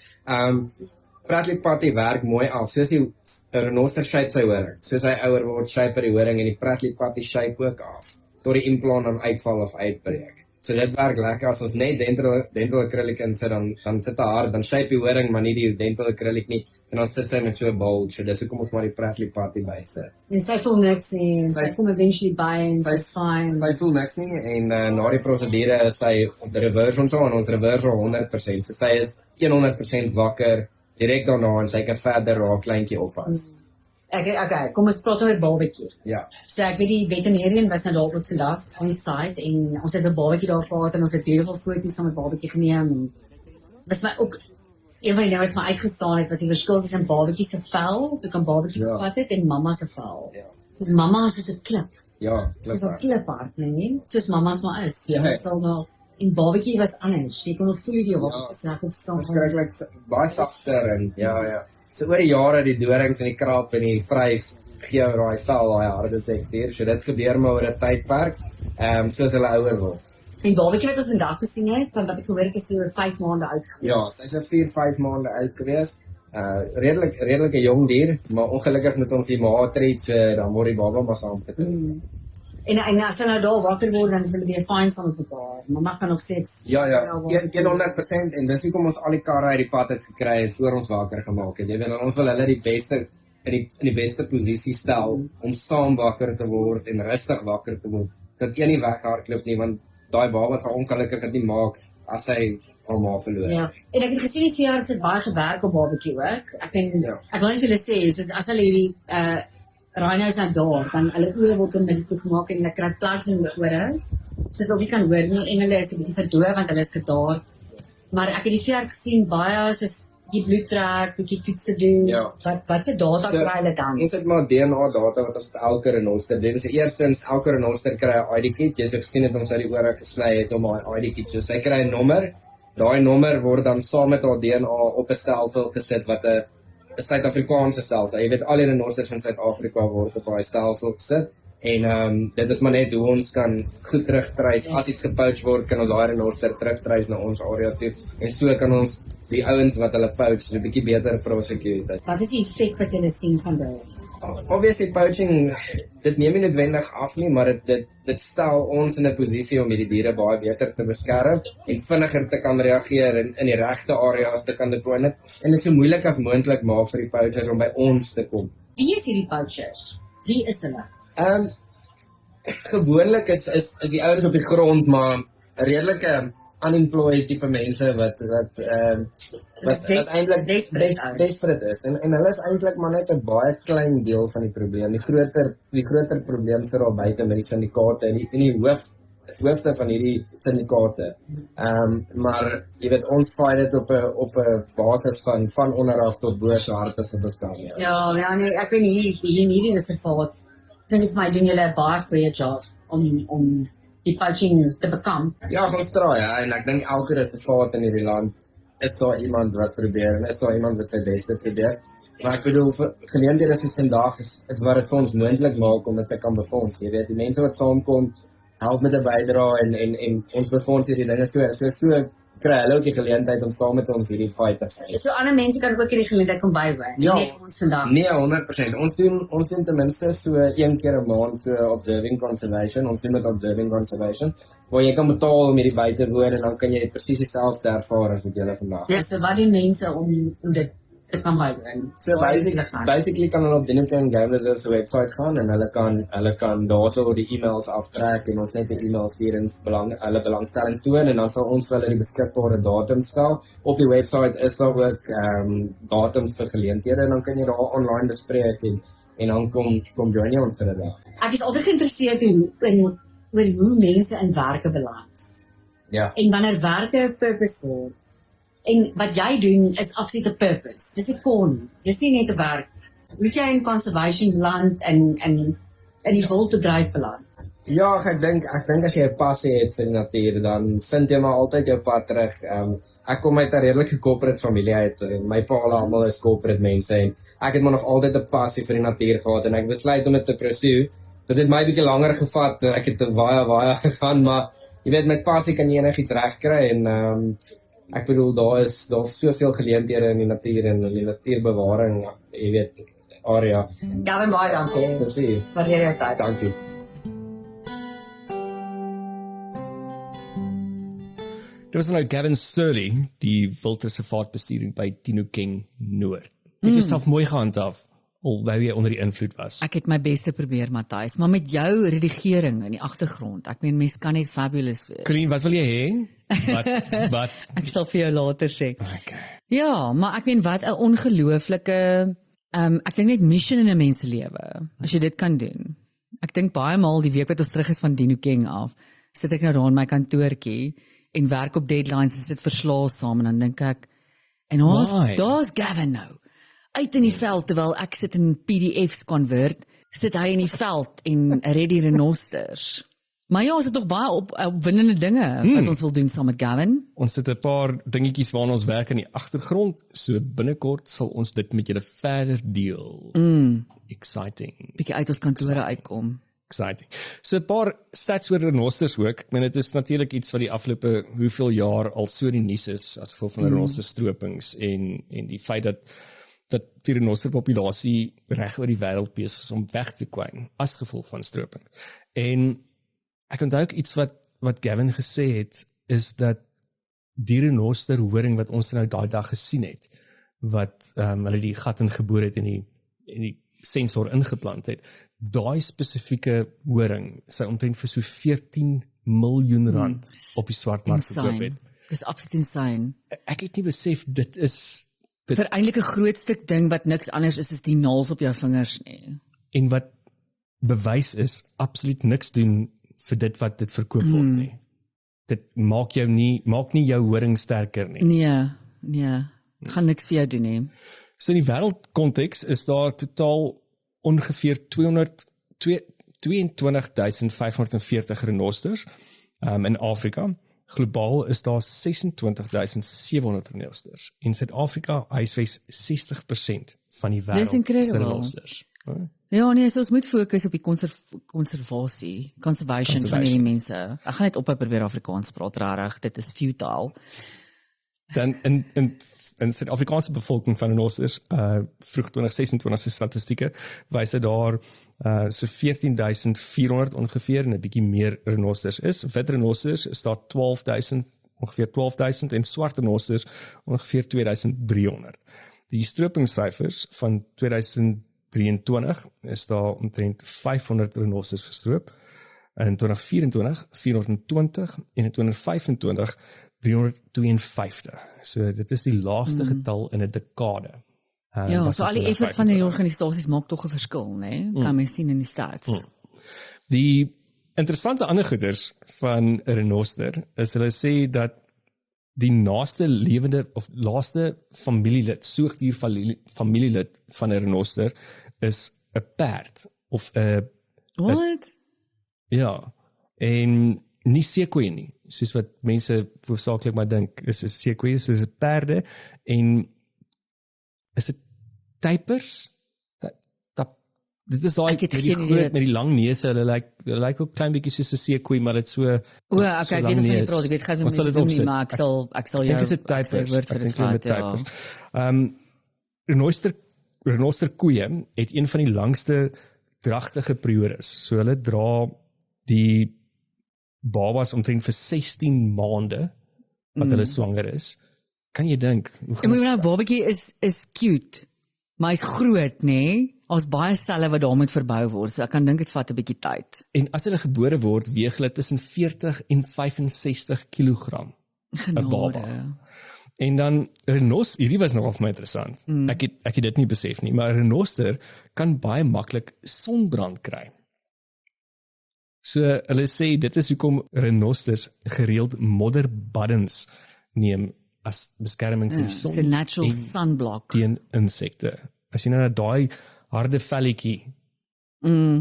Pratley putty werk mooi af. Soos die renoster shape sy horing. Soos hy ouer word, shape die horing en die Pratley putty shape ook af. Tot die implant dan uitval of uitbreek. So dit werk lekker as ons net dental acrylic insit dan sit haar, dan shape die horing maar nie die dental acrylic nie. En dan sit sy met so 'n bulge. So dis hoekom ons maar die Pratley putty bysit. En sy voel niks nie. Sy kom eventually by en sy's fine. Sy voel niks nie en na die prosedure is sy op die reverse ons en ons reverse 100%. So sy is 100% wakker direk daarna en sy kan verder haar kleintjie oppas. Okay, kom ons praat oor babatjie. Ja. So ek weet die veterinarian was nou daar op vandag aan die site en ons het 'n babatjie daar gehad en ons het beautiful foto's van 'n babatjie geneem. Wat my ook een van die dinge wat my uitgestaan het was die verskil tussen babatjie se vel, toe kan babatjie gevat het en mamma se vel. Ja. Soos mamma is 'n klip. Ja, Soos 'n kliphart, nee. Soos mamma's maar is. Ja. Stel nou en babatjie was anders. Jy kon nog voel die hoop is reg opstaan. Verskriklik baie sagter en ja. So oor die jare die dorings en die krap en die vryf gee jou daai vel, daai harde tekstuur. So dit gebeur maar oor 'n tydperk. Soos hulle ouer word. En babatjie wat ons vandag gesien het, want wat ek gehoor het is sy oor 5 maande oud. Ja, sy is 4-5 maande oud gewees. Redelike jong dier, maar ongelukkig met ons die ma treat, dan word die baba maar saamgetrek. En as sy nou daar wakker word, dan is hulle weer fine saam met mekaar. Maar mag gaan nog steeds. Ja, 100% en dis hoekom ons al die karre uit die pad het gekry en voor ons wakker gemaak het. Jy weet, ons wil hulle die beste in die beste posisie stel om saam wakker te word en rustig wakker te word. Dat een nie weghardloop nie, want daai baba sal ongelukkig dit nie maak as hy haar ma verloor. Ja. En ek het gesien die jaar het baie gewerk op babatjie ook. Ek wil net vir julle sê, soos as hulle hierdie rhinos nou daar, dan hulle oë word onmiddellik toegemaak en hulle kry plaas in hulle ore. So dat hulle kan hoor nie en hulle is 'n bietjie verdoof want hulle is gedaar. Maar ek het die jaar gesien baie soos die bloed trek, bietjie toetse doen. Ja. Wat se data kry hulle dan? Ons het maar DNA data wat ons elke renoster doen. So eerstens elke renoster kry 'n ID kit. Jy sê gesien het ons uit die ore gesny het om 'n ID kit. So sy kry 'n nommer. Daai nommer word dan saam met haar DNA op 'n stelsel gesit wat 'n Suid-Afrikaanse stelsel. Jy weet al die renosters in Suid-Afrika word op daai stelsel gesit. En dit is maar net hoe ons kan goed terugtreis. As iets gepouch word, kan ons daai renoster terugtreis na ons area toe. En so kan ons die ouens wat hulle pouch 'n bietjie beter prosecute. Wat is die effek wat julle sien van dit? Obviously poaching, dit neem nie noodwendig af nie, maar dit stel ons in 'n posisie om hierdie diere baie beter te beskerm en vinniger te kan reageer en in die regte areas te kan deploy en dit so moeilik as moontlik maak vir die poachers om by ons te kom. Wie is hierdie poachers? Wie is hulle? Gewoonlik is die ouens op die grond, maar redelike unemployed tipe mense wat eintlik desperate is en hulle is eintlik maar net 'n baie klein deel van die probleem. Die groter probleem sit daar buite met die syndikaate en die hoofde van hierdie syndikaate. Maar jy weet ons fight dit op 'n basis van onderaf tot bo se harte se bestaan. Ja, nee, ek weet nie hierdie reservaat. Dink ek my doen julle 'n baie goeie job om die poaching te bekamp. Ja, ons try, en ek dink elke reservaat in hierdie land is daar iemand wat probeer en is daar iemand wat sy beste probeer. Maar ek bedoel, geleenthede soos vandag is wat dit vir ons moontlik maak om dit te kan befonds. Jy weet, die mense wat saamkom, help met 'n bydrae en ons befonds hierdie dinge so kry hulle ook die geleentheid om saam met ons hierdie fight te sien. So ander mense kan ook hierdie geleentheid kom bywoon. Ja, nie ons vandag. Nee, 100%. Ons doen ten minste so een keer 'n maand so observing conservation. Ons doen met observing conservation, waar jy kan betaal om hierdie by te woon en dan kan jy presies dieselfde ervaar as wat jy vandag. Ja, so wat doen mense om dit te kan bywoon? So basically kan hulle op die Dinokeng Game Reserve se webwerf gaan en hulle kan daarso die e-mails aftrek en ons net die e-mails stuur en hulle belangstelling toon en dan sal ons vir hulle die beskikbare datums stel. Op die webwerf is daar ook datums vir geleenthede en dan kan jy daar online bespreek en dan kom join jy ons vir dit. Ek is altyd geïnteresseerd in hoe mense in werke beland. Ja. En wanneer werke purpose word. En wat jy doen is absoluut 'n purpose. Dis 'n kon. Dis nie net 'n werk. Moet jy in conservation beland en in die wild te dryf beland. Ja, ek dink as jy 'n passie het vir die natuur, dan vind jy maar altyd jou pad terug. Ek kom uit 'n redelike corporate familie uit. My pa almal is corporate mense en ek het maar nog altyd 'n passie vir die natuur gehad en ek besluit om dit te pursue. Dit het my 'n bietjie langer gevat. Ek het baie gegaan, maar jy weet met passie kan jy enigiets regkry en ek bedoel daar is soveel geleenthede in die natuur en in die natuurbewaring, jy weet, area. Gavin, baie dankie. Presies. Waardeer jou tyd. Dankie. Dit was nou Gavin Sturley, die wildreservaatbestuurder by Dinokeng Noord. Het jouself mooi gehandhaaf, alhoewel jy onder die invloed was. Ek het my beste probeer, Matthys, maar met jou redigering in die agtergrond. Ek meen mens kan net fabulous wees. Colleen, wat wil jy hê? Wat? Ek sal vir jou later sê. Okay. Ja, maar ek meen wat 'n ongelooflike ek dink net mission in 'n mens se lewe as jy dit kan doen. Ek dink baie maal die week wat ons terug is van Dinokeng af, sit ek nou daar in my kantoortjie en werk op deadlines en sit verslae saam en dan dink ek en daar's Gavin nou. Uit in die veld terwyl ek sit in PDFs convert, sit hy in die veld en red die renosters. Maar ja, ons het tog baie opwindende dinge wat ons wil doen saam met Gavin. Ons het 'n paar dingetjies waarna ons werk in die agtergrond, so binnekort sal ons dit met julle verder deel. Exciting. Bietjie uit ons kantore uitkom. Exciting. So 'n paar stats oor renosters ook. Ek meen dit is natuurlik iets wat die afgelope hoeveel jaar al so in die nuus is as gevolg van renosterstropings en die feit dat die renosterpopulasie reg oor die wêreld besig is om weg te kwyn as gevolg van stroping. En ek onthou ook iets wat Gavin gesê het, is dat die renosterhoring wat ons nou daai dag gesien het, wat hulle die gat ingeboor het en die sensor ingeplant het, daai spesifieke horing sou omtrent vir so 14 miljoen rand op die swartmark verkoop het. Dis absoluut insane. Ek het nie besef dit is vir eintlik 'n groot stuk ding wat niks anders is as die naels op jou vingers nie. En wat bewys is absoluut niks doen vir dit wat dit verkoop word nie. Dit maak nie jou horing sterker nie. Nee, gaan niks vir jou doen nie. So in die wêreldkonteks is daar totaal ongeveer 22.540 renosters in Afrika. Globaal is daar 26.700 renosters. In Suid-Afrika huisves 60% van die wêreld se renosters. Ja, nee, so ons moet fokus op die conservation van hierdie mense. Ek gaan net ophou probeer Afrikaans praat, rarig, dit is futile. Dan in Suid-Afrikaanse bevolking van renosters, vroeg 2026 se statistieke, wys dit daar so 14.400 ongeveer en 'n bietjie meer renosters is. Wit renosters is daar 12.000, ongeveer 12.000 en swart renosters ongeveer 2.300. Die stropingssyfers van 2023 is daar omtrent 500 renosters gestroop. In 2024 420 en in 2025 352. So dit is die laagste getal in 'n dekade. Ja, so al die effort van die organisasies maak tog 'n verskil, né? Kan mens sien in die stats. Die interessante ander goeders van 'n renoster is hulle sê dat die naaste lewende of laaste familielid, soogdier familielid van 'n renoster is 'n perd of 'n What? ja, en nie sequoia nie, soos wat mense hoofsaaklik maar dink, is 'n sequoia, is 'n perde, en is dit tapers? Dit is daai met die groot, met die lang neuse, hulle lyk ook klein bietjie soos 'n sequoia, maar dit so okay, ek weet van die praat, ek weet gaan mense doen nie, maar ek sal jou dink is dit tapers, ek dink dit tapers. Renoster koeie het een van die langste dragtige periodes, so hulle dra die babas omtrent vir 16 maande wat hulle swanger is. Kan jy dink? Nou babatjie is cute, maar hy's groot, nê? Ons baie selle wat daar moet verbou word, so ek kan dink dit vat 'n bietjie tyd. En as hulle gebore word, weeg hulle tussen 40 en 65 kg. 'n baba. En dan hierdie was nogal vir my interessant. Ek het dit nie besef nie, maar 'n renoster kan baie maklik sonbrand kry. So hulle sê dit is hoekom renosters gereeld modderbaddens neem as beskerming vir die son. It's a natural sunblock teen insekte. As jy nou na daai harde velletjie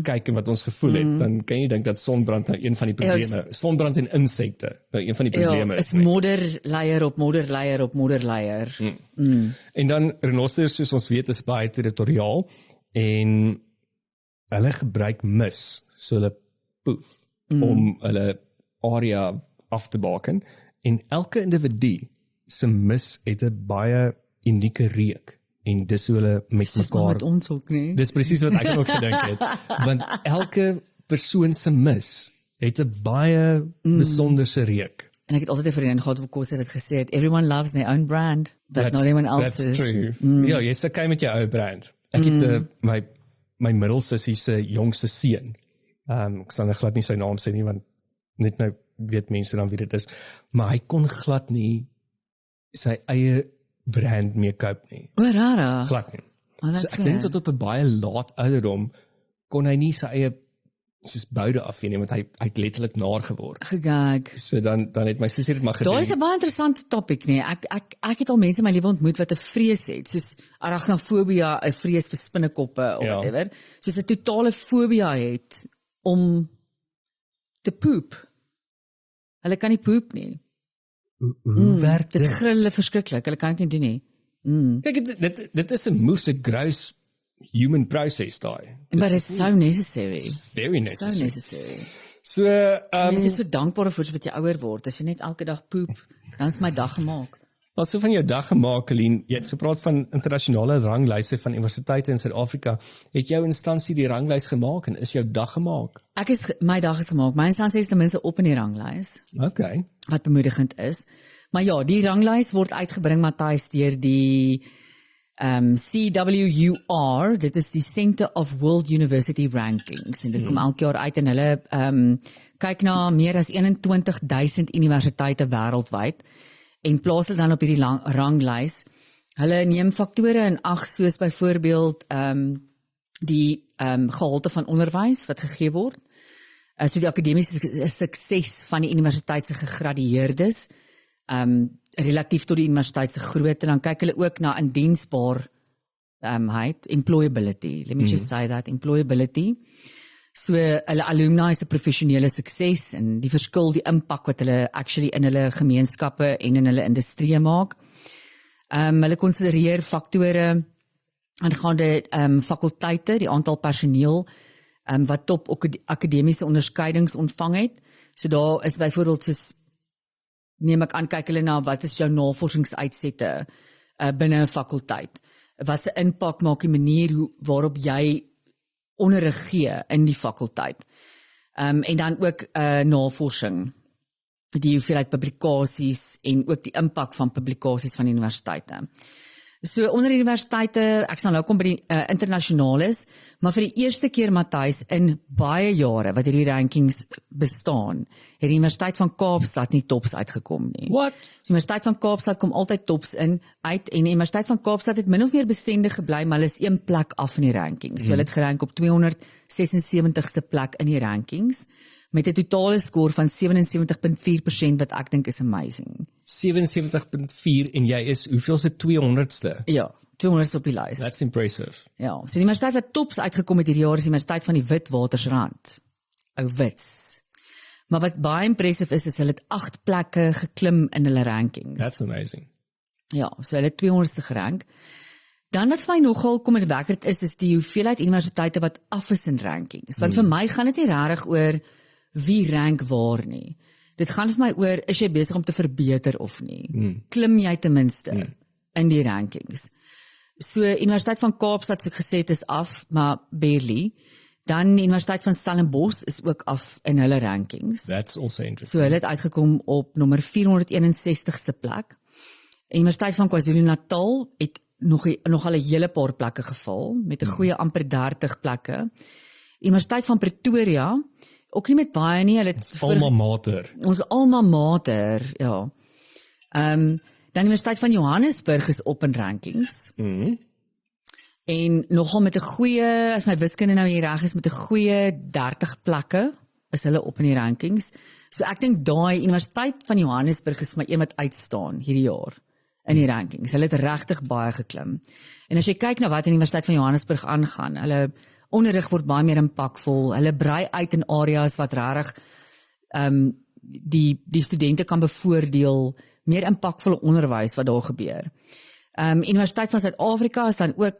kyk en wat ons gevoel het, dan kan jy dink dat sonbrand nou een van die probleme, sonbrand en insekte, nou een van die probleme is modderleier op modderleier op modderleier. En dan renosters, soos ons weet, is baie territoriaal en hulle gebruik mis, so hulle poef om hulle area af te baken, en elke individu se mis het 'n baie unieke reuk. En dis hoe hulle met mekaar. Met ons ook, nee. Dis presies wat ek ook gedink het. Want elke persoon se mis het 'n baie besonderse reuk. En ek het altyd 'n vriendin gehad wat kos het gesê het, everyone loves their own brand, but not anyone else's. That's true. Ja, jy's okay met jou ou brand. Ek het my middelsussie se jongste seun. Ek sal glad nie sy naam sê nie, want net nou weet mense dan wie dit is. Maar hy kon glad nie sy eie brand meer koop nie. O, rarig. Glad nie. So ek dink tot op 'n baie laat ouderdom kon hy nie sy eie soos boude afneem, want hy het letterlik naar geword. Gegag. So dan het my sussie dit maar gedoen. Daar is 'n baie interessante topik, nee. Ek het al mense in my lewe ontmoet wat 'n vrees het, soos arachnofobia, 'n vrees vir spinnekoppe of whatever. Soos 'n totale fobia het om te poep. Hulle kan nie poep nie. Hoe werk dit? Dit grille verskriklik, hulle kan dit nie doen nie. Kyk, dit is 'n moose grouse human process daai. But it's so necessary. It's very necessary. So necessary. So, mense is so dankbaar vir wat jy ouer word. As jy net elke dag poep, dan is my dag gemaak. Wat so van jou dag gemaak, Colleen? Jy het gepraat van internasionale ranglyse van universiteite in Suid-Afrika. Het jou instansie die ranglys gemaak en is jou dag gemaak? My dag is gemaak. My instansie is ten minste op in die ranglys. Okay. Wat bemoedigend is. Maar ja, die ranglys word uitgebring, Matthys, deur die CWUR, dit is die Center of World University Rankings, en dit kom elke jaar uit en hulle kyk na meer as 21,000 universiteite wêreldwyd en plaas hulle dan op hierdie ranglys. Hulle neem faktore in ag, soos byvoorbeeld die gehalte van onderwys wat gegee word, so die akademiese sukses van die universiteit se gegradueerdes, relatief tot die universiteit se grootte, dan kyk hulle ook na indiensbaarheid, employability, let me just say that, employability. So hulle alumni se professionele sukses en die verskil, die impak wat hulle actually in hulle gemeenskappe en in hulle industrie maak. Hulle konsidereer faktore aangaande fakulteite, die aantal personeel wat top akademiese onderskeidings ontvang het. So daar is byvoorbeeld soos neem ek aan, kyk hulle na wat is jou navorsingsuitsette binne 'n fakulteit. Wat se impak maak die manier waarop jy onderrig gee in die fakulteit. En dan ook navorsing, die hoeveelheid publikasies en ook die impak van publikasies van universiteite. So onder universiteite, ek sal nou kom by die internasionales, maar vir die eerste keer Matthys in baie jare wat hierdie rankings bestaan, het die Universiteit van Kaapstad nie tops uitgekom nie. What? Die Universiteit van Kaapstad kom altyd tops uit en die Universiteit van Kaapstad het min of meer bestendig gebly, maar hulle is 1 plek af in die rankings. So hulle het gerank op 276ste plek in die rankings met 'n totale score van 77.4% wat ek dink is amazing. 77.4 en jy is hoeveelse 200ste? Ja, 200ste op die lys. That's impressive. Ja, so die universiteit wat tops uitgekom het hierdie jaar is die Universiteit van die Witwatersrand. Ou Wits. Maar wat baie impressive is hulle het 8 plekke geklim in hulle rankings. That's amazing. Ja, so hulle het 200ste gerank. Dan wat vir my nogal kommerwekkend is die hoeveelheid universiteite wat af is in rankings. Want vir my gaan dit nie regtig oor wie rank waar nie. Dit gaan vir my oor, is jy besig om te verbeter of nie? Klim jy ten minste in die rankings? So, Universiteit van Kaapstad, soos ek gesê het, is af, maar barely. Dan die Universiteit van Stellenbosch is ook af in hulle rankings. That's also interesting. So, hulle het uitgekom op nommer 461ste plek. Universiteit van KwaZulu-Natal het nog al 'n hele paar plekke geval, met 'n goeie amper 30 plekke. Universiteit van Pretoria, ook nie met baie nie, hulle het Alma mater. Ons alma mater, ja. Dan die Universiteit van Johannesburg is op in rankings. En nogal met 'n goeie, as my wiskunde nou hier reg is, met 'n goeie 30 plekke is hulle op in die rankings. So ek dink daai Universiteit van Johannesburg is my een wat uitstaan hierdie jaar in die rankings. Hulle het regtig baie geklim. En as jy kyk na wat in die Universiteit van Johannesburg aangaan, hulle onderrig word baie meer impakvol. Hulle brei uit in areas wat regtig die studente kan bevoordeel, meer impakvolle onderwys wat daar gebeur. Universiteit van Suid-Afrika is dan ook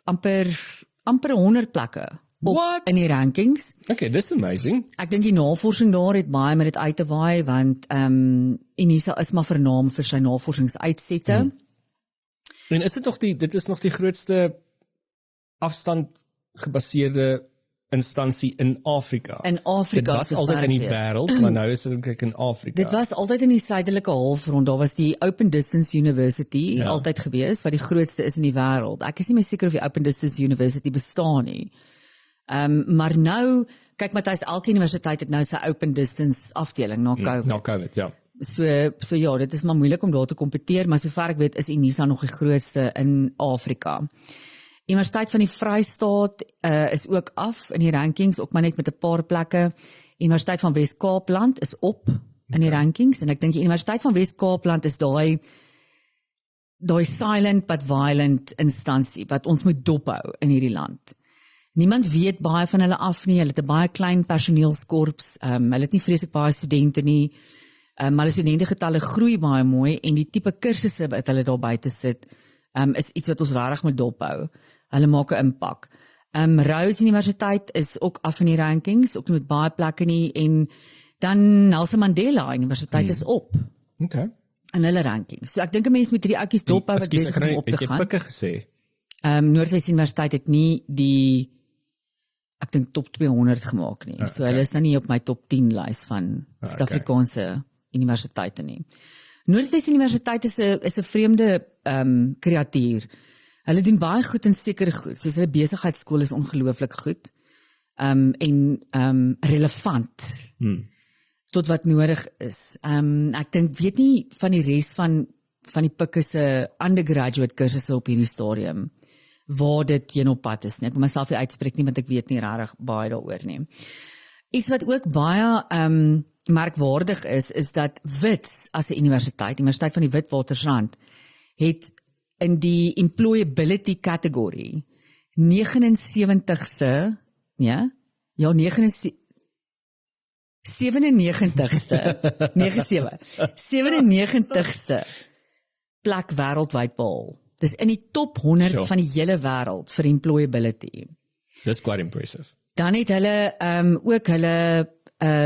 amper 100 plekke op in die rankings. Okay, this is amazing. Ek dink die navorsing daar het baie met dit uit te waai, want Unisa is maar vernaam vir sy navorsingsuitsette. En is dit is nog die grootste afstand gebaseerde instansie in Afrika. In Afrika. Dit was altyd in die wêreld, maar nou is dit kyk in Afrika. Dit was altyd in die suidelike halfrond. Daar was die Open Distance University altyd gewees, wat die grootste is in die wêreld. Ek is nie meer seker of die Open Distance University bestaan nie. Maar nou, kyk Matthys, elke universiteit het nou sy Open Distance afdeling na COVID. Na COVID, ja. So ja, dit is maar moeilik om daar te kompeteer, maar sover ek weet is Unisa nog die grootste in Afrika. Universiteit van die Vrystaat is ook af in die rankings, ook maar net met 'n paar plekke. Universiteit van Wes-Kaapland is op in die rankings, en ek dink die Universiteit van Wes-Kaapland is daai silent but violent instansie wat ons moet dophou in hierdie land. Niemand weet baie van hulle af nie, hulle het 'n baie klein personeelskorps, hulle het nie vreeslik baie studente nie, maar hulle studentengetalle groei baie mooi, en die tipe kursusse wat hulle daar buite sit, is iets wat ons regtig moet dophou. Hulle maak 'n impak. Rhodes Universiteit is ook af in die rankings, ook nie met baie plekke nie, en dan Nelson Mandela Universiteit is op. Okay. In hulle rankings. So ek dink 'n mens moet hierdie oudjies dophou wat besig is om op te gaan. Het jy pikke gesê? Noordwes Universiteit het nie die, ek dink top 200 gemaak nie. So hulle is nou nie op my top 10 lys van Suid-Afrikaanse universiteite nie. Noordwes Universiteit is 'n vreemde kreatuur. Hulle doen baie goed in sekere goed, soos hulle besigheidskool is ongelooflik goed, en relevant tot wat nodig is. Ek dink, weet nie van die res van die pikke se undergraduate kursusse op hierdie stadium, waar dit heen op pad is nie. Ek wil myself nie uitspreek nie, want ek weet nie regtig baie daaroor nie. Iets wat ook baie merkwaardig is dat Wits as 'n universiteit, Universiteit van die Witwatersrand, het in die employability category 97ste 97ste plek wêreldwyd behaal. Dis in die top 100 Sure. van die hele wêreld vir employability. That's quite impressive. Dan het hulle ook hulle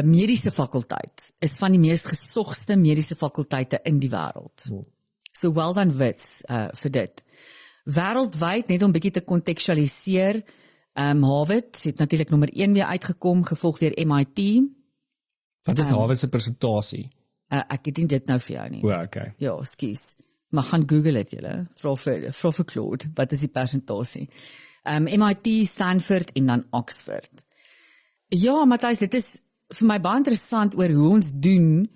mediese fakulteit is van die mees gesogste mediese fakulteite in die wêreld. So well done Wits vir dit. Wêreldwyd, net om 'n bietjie te kontekstualiseer, Harvard het natuurlik nommer 1 weer uitgekom, gevolg deur MIT. Wat is Harvard se persentasie? Ek het nie dit nou vir jou nie. O, okay. Ja, skus. Maar gaan Google dit julle. Vra vir Claude, wat is die persentasie? MIT, Stanford en dan Oxford. Ja, Matthys, dit is vir my baie interessant oor hoe ons doen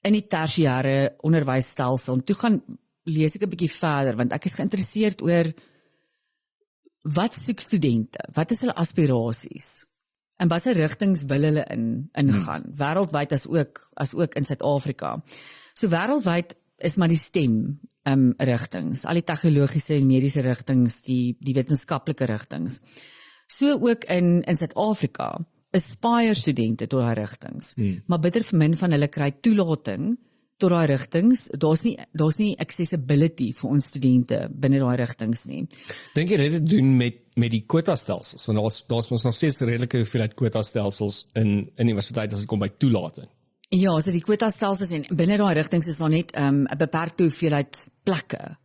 in die tersiêre onderwysstelsel. En toe gaan lees ek 'n bietjie verder want ek is geïnteresseerd oor wat soek studente? Wat is hulle aspirasies? En watter rigtings wil hulle ingaan? Wêreldwyd as ook in Suid-Afrika. So wêreldwyd is maar die STEM rigtings, al die tegnologiese en mediese rigtings, die wetenskaplike rigtings. So ook in Suid-Afrika aspire studente tot daai rigtings. Maar bitter vir min van hulle kry toelating tot daai rigtings. Daar's nie accessibility vir ons studente binne daai rigtings nie. Dink jy dit het te doen met die kwotastelsels? Want daar's mos nog steeds 'n redelike hoeveelheid kwotastelsels in universiteite as dit kom by toelating. Ja, so die kwotastelsels en binne daai rigtings is daar net 'n beperkte hoeveelheid plekke.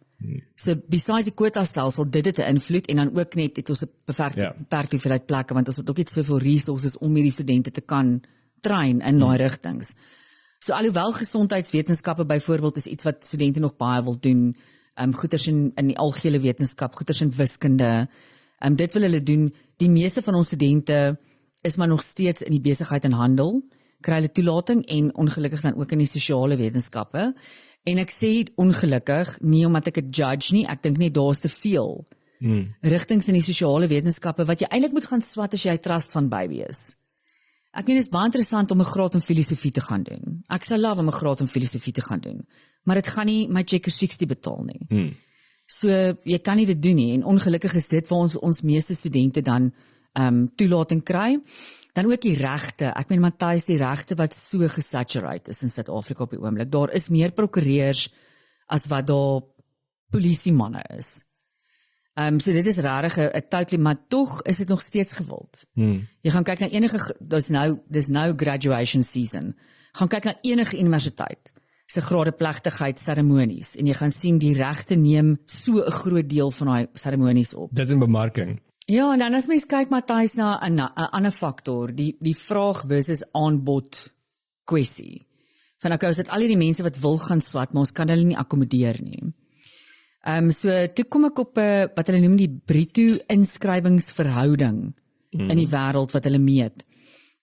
So besides die kwotastelsel dit het 'n invloed en dan ook net het ons 'n beperkte hoeveelheid plekke want ons het ook nie soveel resources om hierdie studente te kan train in daai rigtings. So alhoewel gesondheidswetenskappe byvoorbeeld is iets wat studente nog baie wil doen, goeters in die algehele wetenskap, goeters in wiskunde, dit wil hulle doen. Die meeste van ons studente is maar nog steeds in die besigheid en handel, kry hulle toelating en ongelukkig dan ook in die sosiale wetenskappe. En ek sê ongelukkig, nie omdat ek dit judge nie, ek dink net daar's te veel rigtings in die sosiale wetenskappe wat jy eintlik moet gaan swat as jy 'n trust van baby is. Ek meen, dit is baie interessant om 'n graad in filosofie te gaan doen. Ek sal love om 'n graad in filosofie te gaan doen, maar dit gaan nie my checker 60 betaal nie. So jy kan nie dit doen nie en ongelukkig is dit waar ons meeste studente dan toelating kry. Dan ook die regte. Ek meen Matthys, die regte wat so gesaturate is in Suid-Afrika op die oomblik. Daar is meer prokureurs as wat daar polisiemanne is. So dit is regtig 'n totally, maar tog is dit nog steeds gewild. Jy gaan kyk na enige, dis nou graduation season. Gaan kyk na enige universiteit se gradeplegtigheid seremonies en jy gaan sien die regte neem so 'n groot deel van daai seremonies op. Dit in bemarking. Ja, en dan as mens kyk Matthys na 'n ander faktor, die vraag versus aanbod kwessie. Van okay, ons het al hierdie mense wat wil gaan swat, maar ons kan hulle nie akkommodeer nie. So toe kom ek op wat hulle noem die bruto inskrywingsverhouding in die wêreld wat hulle meet.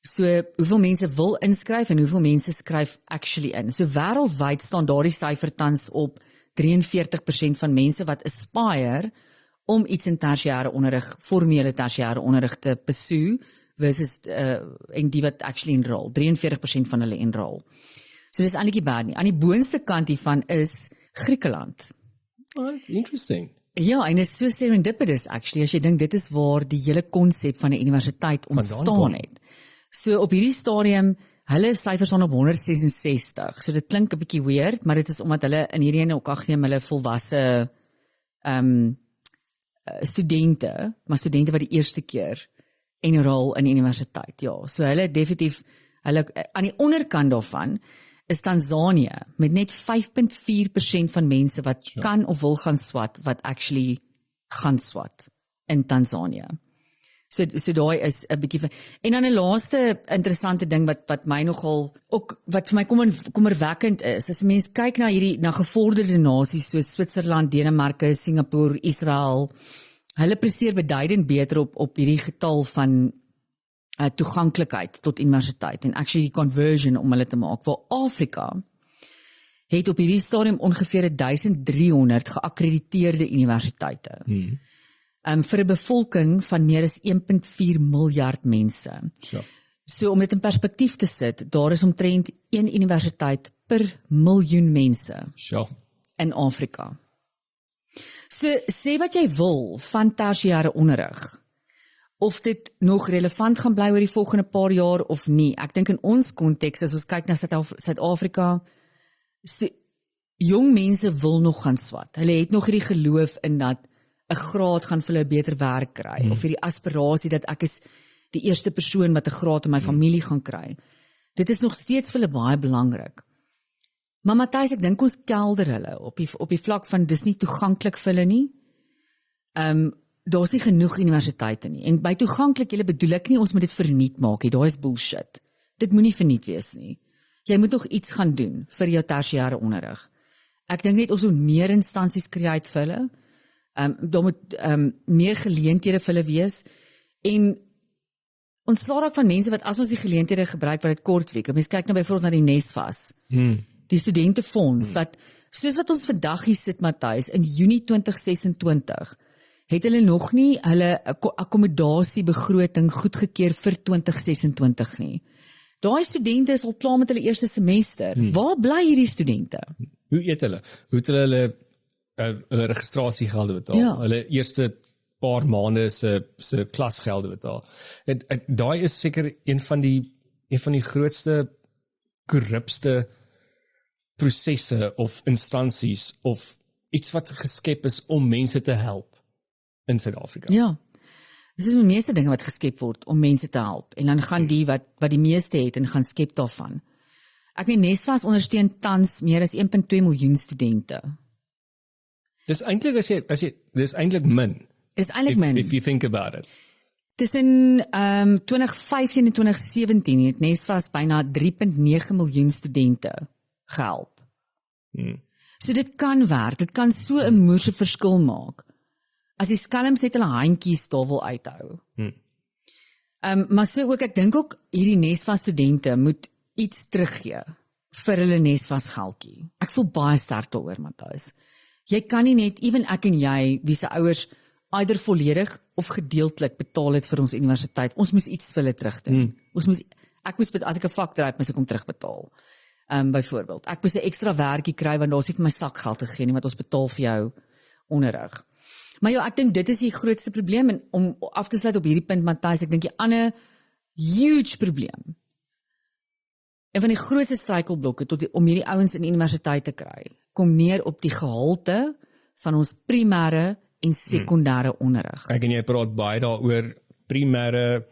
So hoeveel mense wil inskryf en hoeveel mense skryf actually in. So wêreldwyd staan daardie syfer tans op 43% van mense wat aspire om iets in tersiêre onderrig, formele tersiêre onderrig te pursue versus en die wat actually enroll. 43% van hulle enroll. So dis eintlik nie bad nie. Aan die boonste kant hiervan is Griekeland. Oh, interesting. Ja, en dit is so serendipitous actually as jy dink dit is waar die hele konsep van 'n universiteit ontstaan het. So op hierdie stadium, hulle syfers staan op 166. So dit klink 'n bietjie weird, maar dit is omdat hulle in hierdie ene ook agneem hulle volwasse studente wat die eerste keer enroll in universiteit. Ja, so hulle definitief aan die onderkant daarvan is Tanzanië met net 5.4% van mense wat kan of wil gaan swat wat actually gaan swat in Tanzanië. So daai is 'n bietjie en dan 'n laaste interessante ding wat my nogal ook wat vir my kommerwekkend is. As 'n mens kyk na gevorderde nasies soos Switserland, Denemarke, Singapore, Israel, hulle presteer beduidend beter op hierdie getal van toeganklikheid tot universiteit en actually conversion om hulle te maak. Waar Afrika het op hierdie stadium ongeveer 1300 geakkrediteerde universiteite. Vir 'n bevolking van meer as 1.4 miljard mense. Ja. So om dit in perspektief te sit, daar is omtrent 1 universiteit per miljoen mense in Afrika. So sê wat jy wil van tersiêre onderrig. Of dit nog relevant gaan bly oor die volgende paar jaar of nie. Ek dink in ons konteks as ons kyk na Suid-Afrika, jong mense wil nog gaan swat. Hulle het nog hierdie geloof in dat 'n graad gaan vir hulle 'n beter werk kry, of hierdie aspirasie dat ek is die eerste persoon wat 'n graad in my familie gaan kry. Dit is nog steeds vir hulle baie belangrik. Maar Matthys, ek dink ons kelder hulle op die vlak van dis nie toeganklik vir hulle nie. Daar's nie genoeg universiteite nie. En by toeganklik, julle bedoel ek nie ons moet dit verniet maak nie. Daai is bullshit. Dit moenie verniet wees nie. Jy moet nog iets gaan doen vir jou tersiêre onderrig. Ek dink net ons moet meer instansies create vir hulle. Daar moet meer geleenthede vir hulle wees. En ons slaag raak van mense wat as ons die geleenthede gebruik wat dit kort week. Mense kyk nou byvoorbeeld na die NSFAS. Die studentefonds wat soos wat ons vandag hier sit, Matthys, in Junie 2026 het hulle nog nie hulle akkommodasiebegroting goedgekeur vir 2026 nie. Daai studente is al klaar met hulle eerste semester. Waar bly hierdie studente? Hoe eet hulle? Hoe het hulle registrasiegelde betaal? Ja. Hulle eerste paar maande se klasgelde betaal. Daai is seker een van die grootste korrupste prosesse of instansies of iets wat geskep is om mense te help in Suid-Afrika. Ja. Dis is die meeste dinge wat geskep word om mense te help en dan gaan die wat die meeste het en gaan skep daarvan. Ek meen NSFAS ondersteun tans meer as 1.2 miljoen studente. Dis eintlik dis eintlik min. Is eintlik min. If you think about it. Tussen 2015 en 2017 het NSFAS byna 3.9 miljoen studente gehelp. So dit kan werk, dit kan so 'n moerse verskil maak. As die skelms net hulle handjies daar wil uithou. Maar so ook, ek dink ook hierdie NSFAS studente moet iets teruggee vir hulle NSFAS geldjie. Ek voel baie sterk daaroor, Matthys. Jy kan nie net, ewen ek en jy, wie se ouers eider volledig of gedeeltelik betaal het vir ons universiteit. Ons moes iets vir hulle terugdoen. Ek moes as ek 'n vak dryf, moes ek hom terugbetaal. Byvoorbeeld, ek moes 'n ekstra werkie kry want daar's nie vir my sakgeld gegee nie wat ons betaal vir jou onderrig. Maar ja, ek dink dit is die grootste probleem en om af te sluit op hierdie punt, Matthys, ek dink die ander huge probleem. En van die grootste struikelblokke om hierdie ouens in die universiteit te kry, kom neer op die gehalte van ons primêre en sekondêre onderrig. Ek en jy praat baie daaroor primêre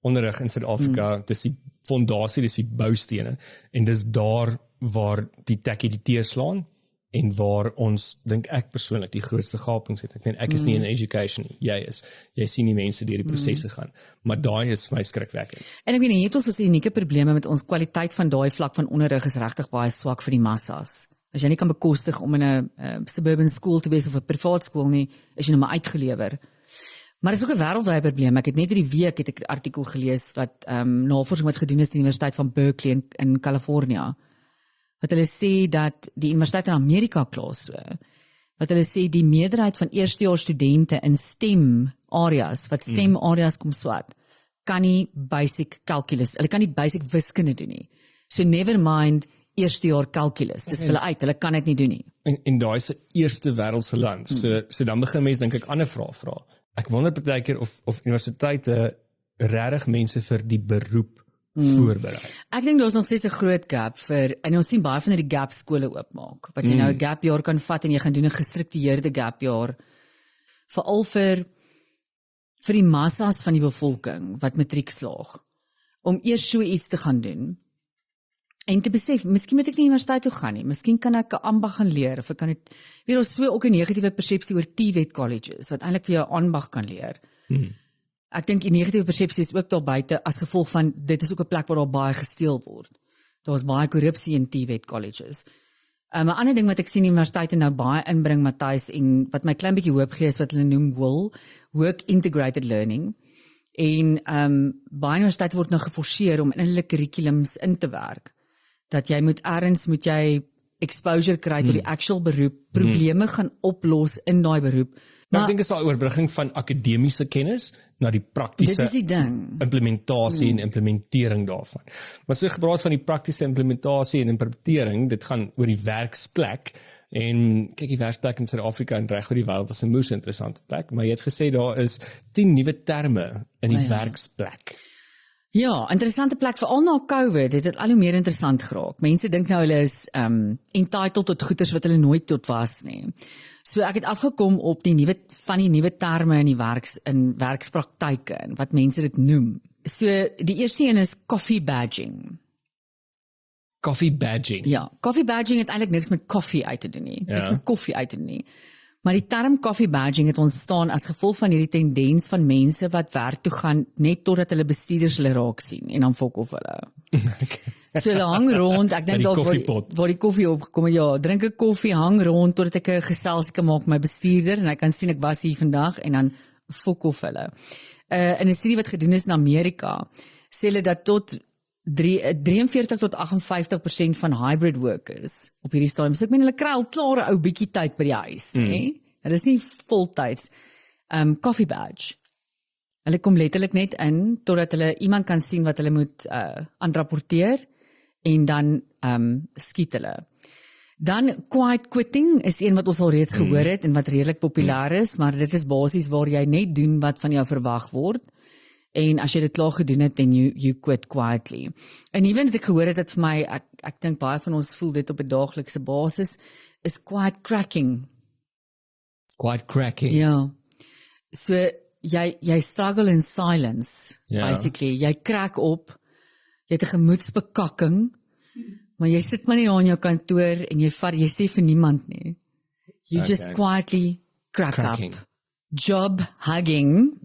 onderrig in Suid-Afrika, dis die fondasie, dis die boustene en dis daar waar die tekkie die tee slaan en waar ons, dink ek persoonlik, die grootste gapings het. Ek meen, ek is nie in education nie, jy is. Jy sien die mense deur die prosesse gaan, maar daai is vir my skrikwekkend. En ek weet nie, het ons unieke probleme met ons kwaliteit van daai vlak van onderrig is regtig baie swak vir die massas. As jy nie kan bekostig om in 'n suburban school te wees of 'n privaat skool nie, is jy nou maar uitgelewer. Maar is ook 'n wêreldwye probleem. Ek het net hierdie week 'n artikel gelees wat navorsing wat gedoen is aan die Universiteit van Berkeley in Kalifornië. Wat hulle sê dat die universiteit in Amerika klaar so. Wat hulle sê die meerderheid van eerstejaars studente in STEM areas, wat STEM areas kom swat, kan nie basic calculus, hulle kan nie basic wiskunde doen nie. So never mind eerstejaar calculus. Dis vir hulle uit, hulle kan dit nie doen nie. En daai is 'n eerste wêreldse land. So dan begin mense dink ek ander vrae vra. Ek wonder baie keer of universiteite regtig mense vir die beroep voorberei. Ek dink daar's nog steeds 'n groot gap en ons sien baie van hierdie gap skole oopmaak. Wat jy nou 'n gap jaar kan vat en jy gaan doen 'n gestruktureerde gap jaar. Veral vir die massas van die bevolking wat matriek slaag. Om eers so iets te gaan doen. En te besef, miskien moet ek nie universiteit toe gaan nie. Miskien kan ek 'n ambag gaan leer of ek kan dit weer ons so ook 'n negatiewe persepsie oor TVET colleges wat eintlik vir jou ambag kan leer. Ek dink die negatiewe persepsie is ook daar buite as gevolg van dit is ook 'n plek waar daar baie gesteel word. Daar's baie korrupsie in TVET colleges. 'n Ander ding wat ek sien universiteite nou baie inbring, Matthys, en wat my klein bietjie hoop gee is wat hulle noem work integrated learning. En baie universiteite word nou geforseer om in hulle curriculums in te werk. Dat jy moet jy exposure kry tot die actual beroep, probleme gaan oplos in daai beroep. Maar ek dink is daai oorbrugging van akademiese kennis na die praktiese dit is die ding. Implementasie en implementering daarvan. Maar so gepraat van die praktiese implementasie en implementering, dit gaan oor die werksplek. En kyk, die werksplek in Suid-Afrika en reg oor die wêreld is 'n moeë interessante plek, maar jy het gesê daar is 10 nuwe terme in die werksplek. Ja, interessante plek veral na COVID het dit al hoe meer interessant geraak. Mense dink nou hulle is entitled tot goeders wat hulle nooit tot was nie. So ek het afgekom op die nuwe terme in die werkspraktyke en wat mense dit noem. So die eerste een is coffee badging. Coffee badging. Ja, coffee badging het eintlik niks met koffie uit te doen nie. Niks met koffie uit te doen nie. Maar die term coffee badging het ontstaan as gevolg van hierdie tendens van mense wat werk toe gaan net totdat hulle bestuurders hulle raak sien en dan fok of hulle. So hulle hang rond, ek dink dalk waar die koffie opgekom het, ja, drink 'n koffie, hang rond totdat ek 'n geselsie kan maak met my bestuurder en hy kan sien ek was hier vandag en dan fok of hulle. In 'n studie wat gedoen is in Amerika, sê hulle dat tot 43 tot 58% van hybrid workers op hierdie stadium. So ek meen hulle kry al klaar 'n ou bietjie tyd by die huis, nê? Hulle is nie voltyds coffee badge. Hulle kom letterlik net in totdat hulle iemand kan sien wat hulle moet aanrapporteer en dan skiet hulle. Dan quiet quitting is een wat ons al reeds gehoor het en wat redelik populêr is, maar dit is basies waar jy net doen wat van jou verwag word. En as jy dit klaar gedoen het, then you quit quietly. En ewen het ek gehoor het dat vir my, ek dink baie van ons voel dit op 'n daaglikse basis, is quiet cracking. Quiet cracking. Ja. So jy struggle in silence, basically. Jy crack op, jy het 'n gemoedsbekakking, maar jy sit maar nie daar in jou kantoor en jy sê vir niemand nie. You just quietly cracking. Up. Job hugging.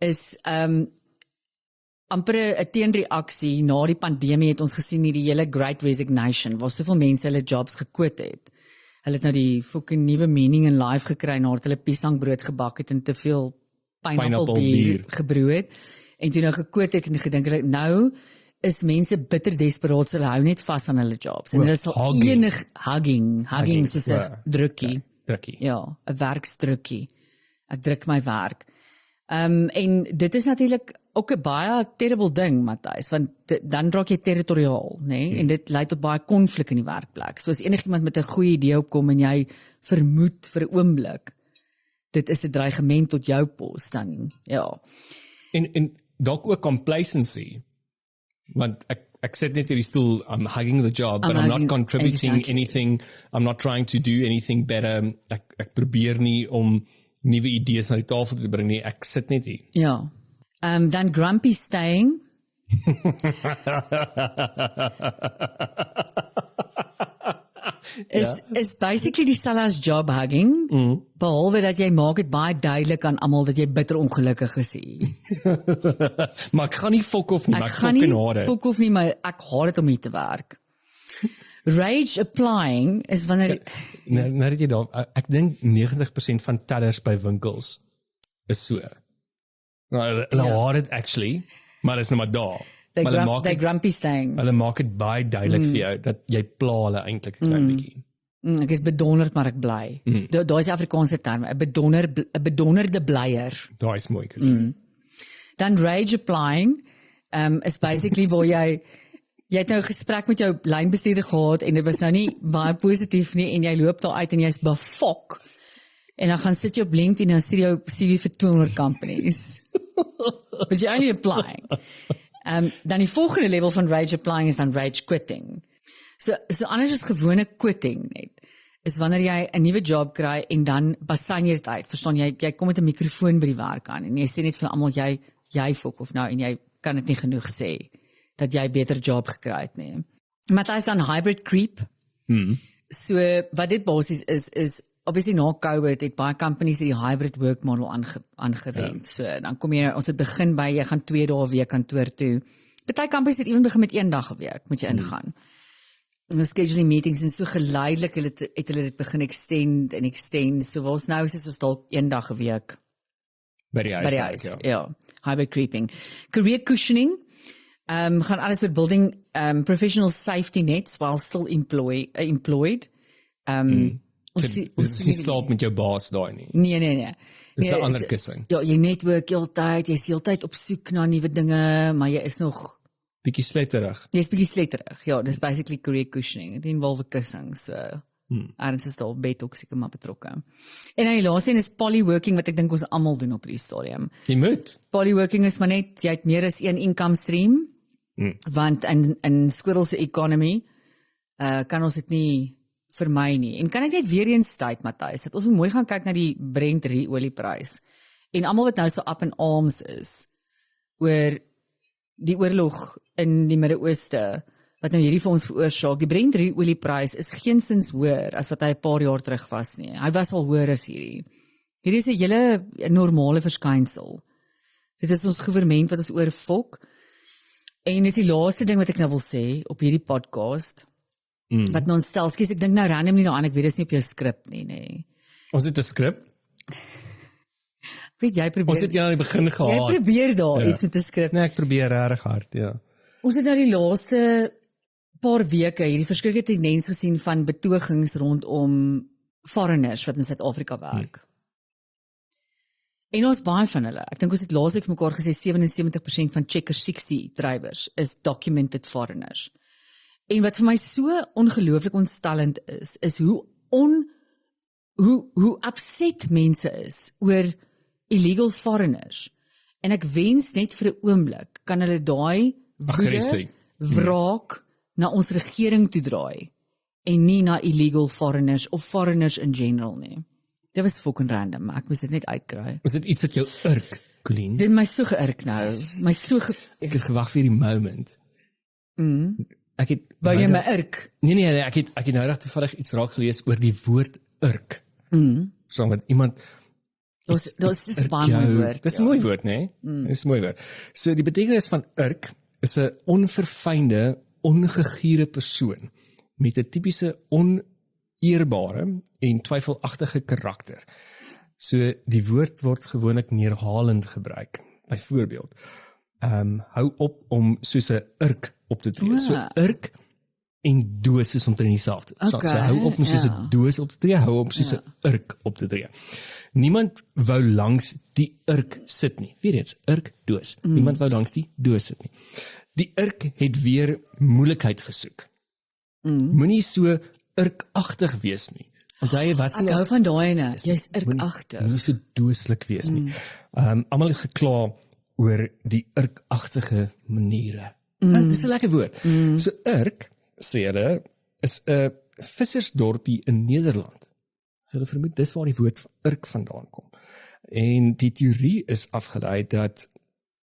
Is amper 'n teenreaksie na die pandemie het ons gesien hierdie hele Great Resignation waar soveel mense hulle jobs gekwit het. Hulle het nou die fucking nuwe meaning in life gekry nadat hulle piesangbrood gebak het en te veel pineapple bier gebroe het en toe nou gekwit het en gedink hulle nou is mense bitter desperaat, so hulle hou net vas aan hulle jobs en hulle sal enig hugging soos 'n drukkie. Ja, 'n werksdrukkie. Ek druk my werk. En dit is natuurlik ook 'n baie terrible ding, Matthys, want dan raak jy territoriaal, nê? En dit lei tot baie konflik in die werkplek. So as enigiemand met 'n goeie idee opkom en jy vermoed vir 'n oomblik, dit is 'n dreigement tot jou pos, dan ja. En dalk ook complacency. Want ek sit net hierdie stoel, I'm hugging the job, but I'm not contributing anything, I'm not trying to do anything better. Ek probeer nie om nuwe idees na die tafel te bring nie. Ek sit net hier. Ja. Dan grumpy staying. is basically dieselfde as job hugging. Behalwe dat jy maak dit baie duidelik aan almal dat jy bitter ongelukkig is hier. Maar ek gaan nie fok of nie, maar ek gaan nie fok of nie, maar ek haat dit om hier te werk. Rage applying is wanneer nou dat jy daar, ek dink 90% van tellers by winkels is so. Nou, hulle haat dit actually, maar dit is nou maar daar. They grumpy staying. Hulle maak dit baie duidelik vir jou dat jy pla hulle eintlik 'n klein bietjie. Ek is bedonderd maar ek bly. Daai is Afrikaanse term, 'n bedonderde blyer. Daai is mooi cool. Dan rage applying is basically waar jy het nou 'n gesprek met jou lynbestuurder gehad en dit was nou nie baie positief nie en jy loop daar uit en jy's befok. En dan gaan sit jy op LinkedIn en dan sien jy jou CV vir 200 companies. But you're only applying. Dan die volgende level van rage applying is dan rage quitting. So anders as gewone quitting net, is wanneer jy 'n nuwe job kry en dan basyn jy dit uit. Verstaan jy kom met 'n mikrofoon by die werk aan en jy sê net vir almal jy fok of nou en jy kan dit nie genoeg sê dat jy 'n beter job gekry het nie. Maar dit is dan hybrid creep. So wat dit basies is obviously na COVID het baie companies die hybrid work model aangewend. So dan kom jy, ons het begin by jy gaan 2 dae 'n week kantoor toe. Party companies het ewen begin met 1 dag 'n week moet jy ingaan. En die scheduling meetings en so geleidelik het hulle dit begin extend. So wat ons nou is ons dalk 1 dag 'n week by die huis. Ja. Hybrid creeping. Career cushioning. Gaan alles oor building professional safety nets while still employed. Dis nie slaap met jou baas daai nie. Nee. Dis 'n ander kussing. Ja, jy netwerk heeltyd, jy's heeltyd op soek na nuwe dinge, maar jy is nog bietjie sletterig. Jy's bietjie sletterig. Ja, dis basically career cushioning. Dit involve kussing, so Ergens is daar bedhok seker maar betrokke. En dan die laaste een is polyworking, wat ek dink ons almal doen op die stadium. Jy moet. Polyworking is maar net, jy het meer as een income stream, want in Squirrel se economy, kan ons dit nie vermy nie. En kan ek net weer eens tyd, Matthys, dat ons mooi gaan kyk na die Brent olieprys. En almal wat nou so up in arms is, oor die oorlog in die Midde-Ooste, wat nou hierdie vir ons veroorsaak. Die Brent olieprys is geensins hoër as wat hy 'n paar jaar terug was nie. Hy was al hoër as hierdie. Hierdie is 'n hele normale verskynsel. Dit is ons regering wat ons oorfok. En dis die laaste ding wat ek nou wil sê op hierdie podcast. Wat nou ontstel, ek dink nou random nie daaraan, ek weet dis nie op jou skrip nie, nee. Ons het 'n skrip. Weet jy probeer. Ons het jy aan die begin gehad. Jy probeer daar iets met 'n skrip. Nee, ek probeer regtig hard, ja. Ons het nou die laaste paar weke hierdie verskriklike tendens gesien van betogings rondom foreigners wat in Suid-Afrika werk. En ons baie van hulle. Ek dink ons het laasweek vir mekaar gesê 77% van Checker 60 drywers is documented foreigners. En wat vir my so ongelooflik ontstellend is hoe upset mense is oor illegal foreigners. En ek wens net vir 'n oomblik kan hulle daai aggressie, wraak na ons regering toe draai en nie na illegal foreigners of foreigners in general nie. Dit was fucking random, maar ek moes dit net uitkry. Was dit iets wat jou irk, Colleen? Dit my so geïrk nou. My so Ek het gewag vir die moment. Ek het wou jy my irk? Nee, ek het nou reg toevallig iets raak gelees oor die woord irk. So met iemand Dit is 'n baie mooi woord. Dis 'n mooi woord, né? Dis 'n mooi woord. So die betekenis van irk is 'n onverfynde, ongegierde persoon met 'n tipiese oneerbare en twyfelagtige karakter. So die woord word gewoonlik neerhalend gebruik. Byvoorbeeld, hou op om soos 'n urk op te tree. So urk en doos is omtrent dieselfde. So hou op om soos 'n doos op te tree, hou op soos 'n urk op te tree. Niemand wou langs die urk sit nie. Weer eens, urk, doos. Niemand wou langs die doos sit nie. Die urk het weer moeilikheid gesoek. Moenie so urkagtig wees nie. Want hy wat Ek hou van daai ene. Jy's urkagtig. Moenie so dooslik wees nie. Almal het gekla oor die urkagtige maniere. Dis 'n lekker woord. So urk, sê hulle, is 'n vissersdorpie in Nederland. So hulle vermoed dis waar die woord urk vandaan kom. En die teorie is afgelei dat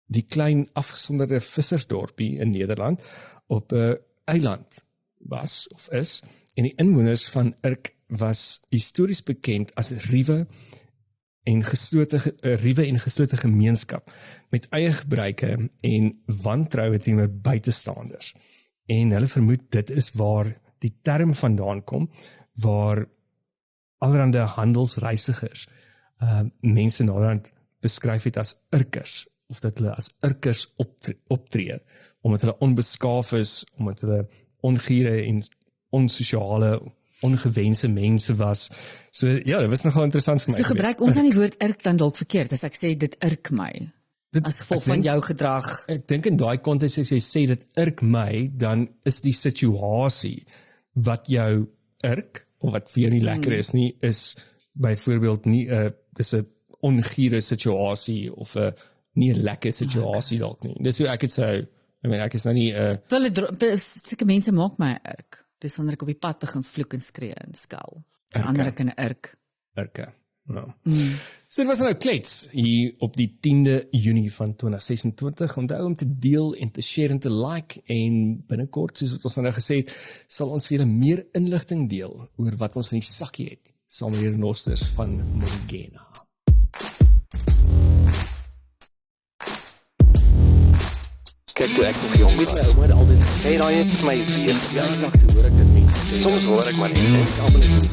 die klein afgesonderde vissersdorpie in Nederland op 'n eiland was of is, en die inwoners van Urk was histories bekend as riewe en geslote gemeenskap met eie gebruike en wantroue teenoor buitestanders. En hulle vermoed dit is waar die term vandaan kom, waar allerhande handelsreisigers mense naderhand beskryf het as urkers, of dat hulle as urkers optree, omdat hulle onbeskaaf is, omdat hulle ongiere en onsosiale, ongewenste mense was. So ja, dit was nogal interessant vir my. So gebruik ons aan die woord irk dan dalk verkeerd, as ek sê dit irk my, as gevolg van jou gedrag. Ek dink in daai konteks as jy sê dit irk my, dan is die situasie wat jou irk, of wat vir jou nie lekker is nie, is byvoorbeeld nie dis 'n ongiere situasie of 'n nie 'n lekker situasie dalk nie. Dis hoe ek het sê, ek is nou nie sulke mense maak my irk. Dis wanneer ek op die pad begin vloek en skree en skel. Verander ek in 'n irk. Irke. No. So dit was nou klets hier op die 10de Junie van 2026. Onthou om te deel en te share en te like, en binnekort, soos wat ons nou gesê het, sal ons vir julle meer inligting deel oor wat ons in die sakkie het, saam met die renosters van Morgana. Kyk, toe ek nog jong was, my ouma het altyd gesê, raai het vir my 4 jaar lang te hoor ek dit mense. Soms hoor ek maar net, ek almal nie.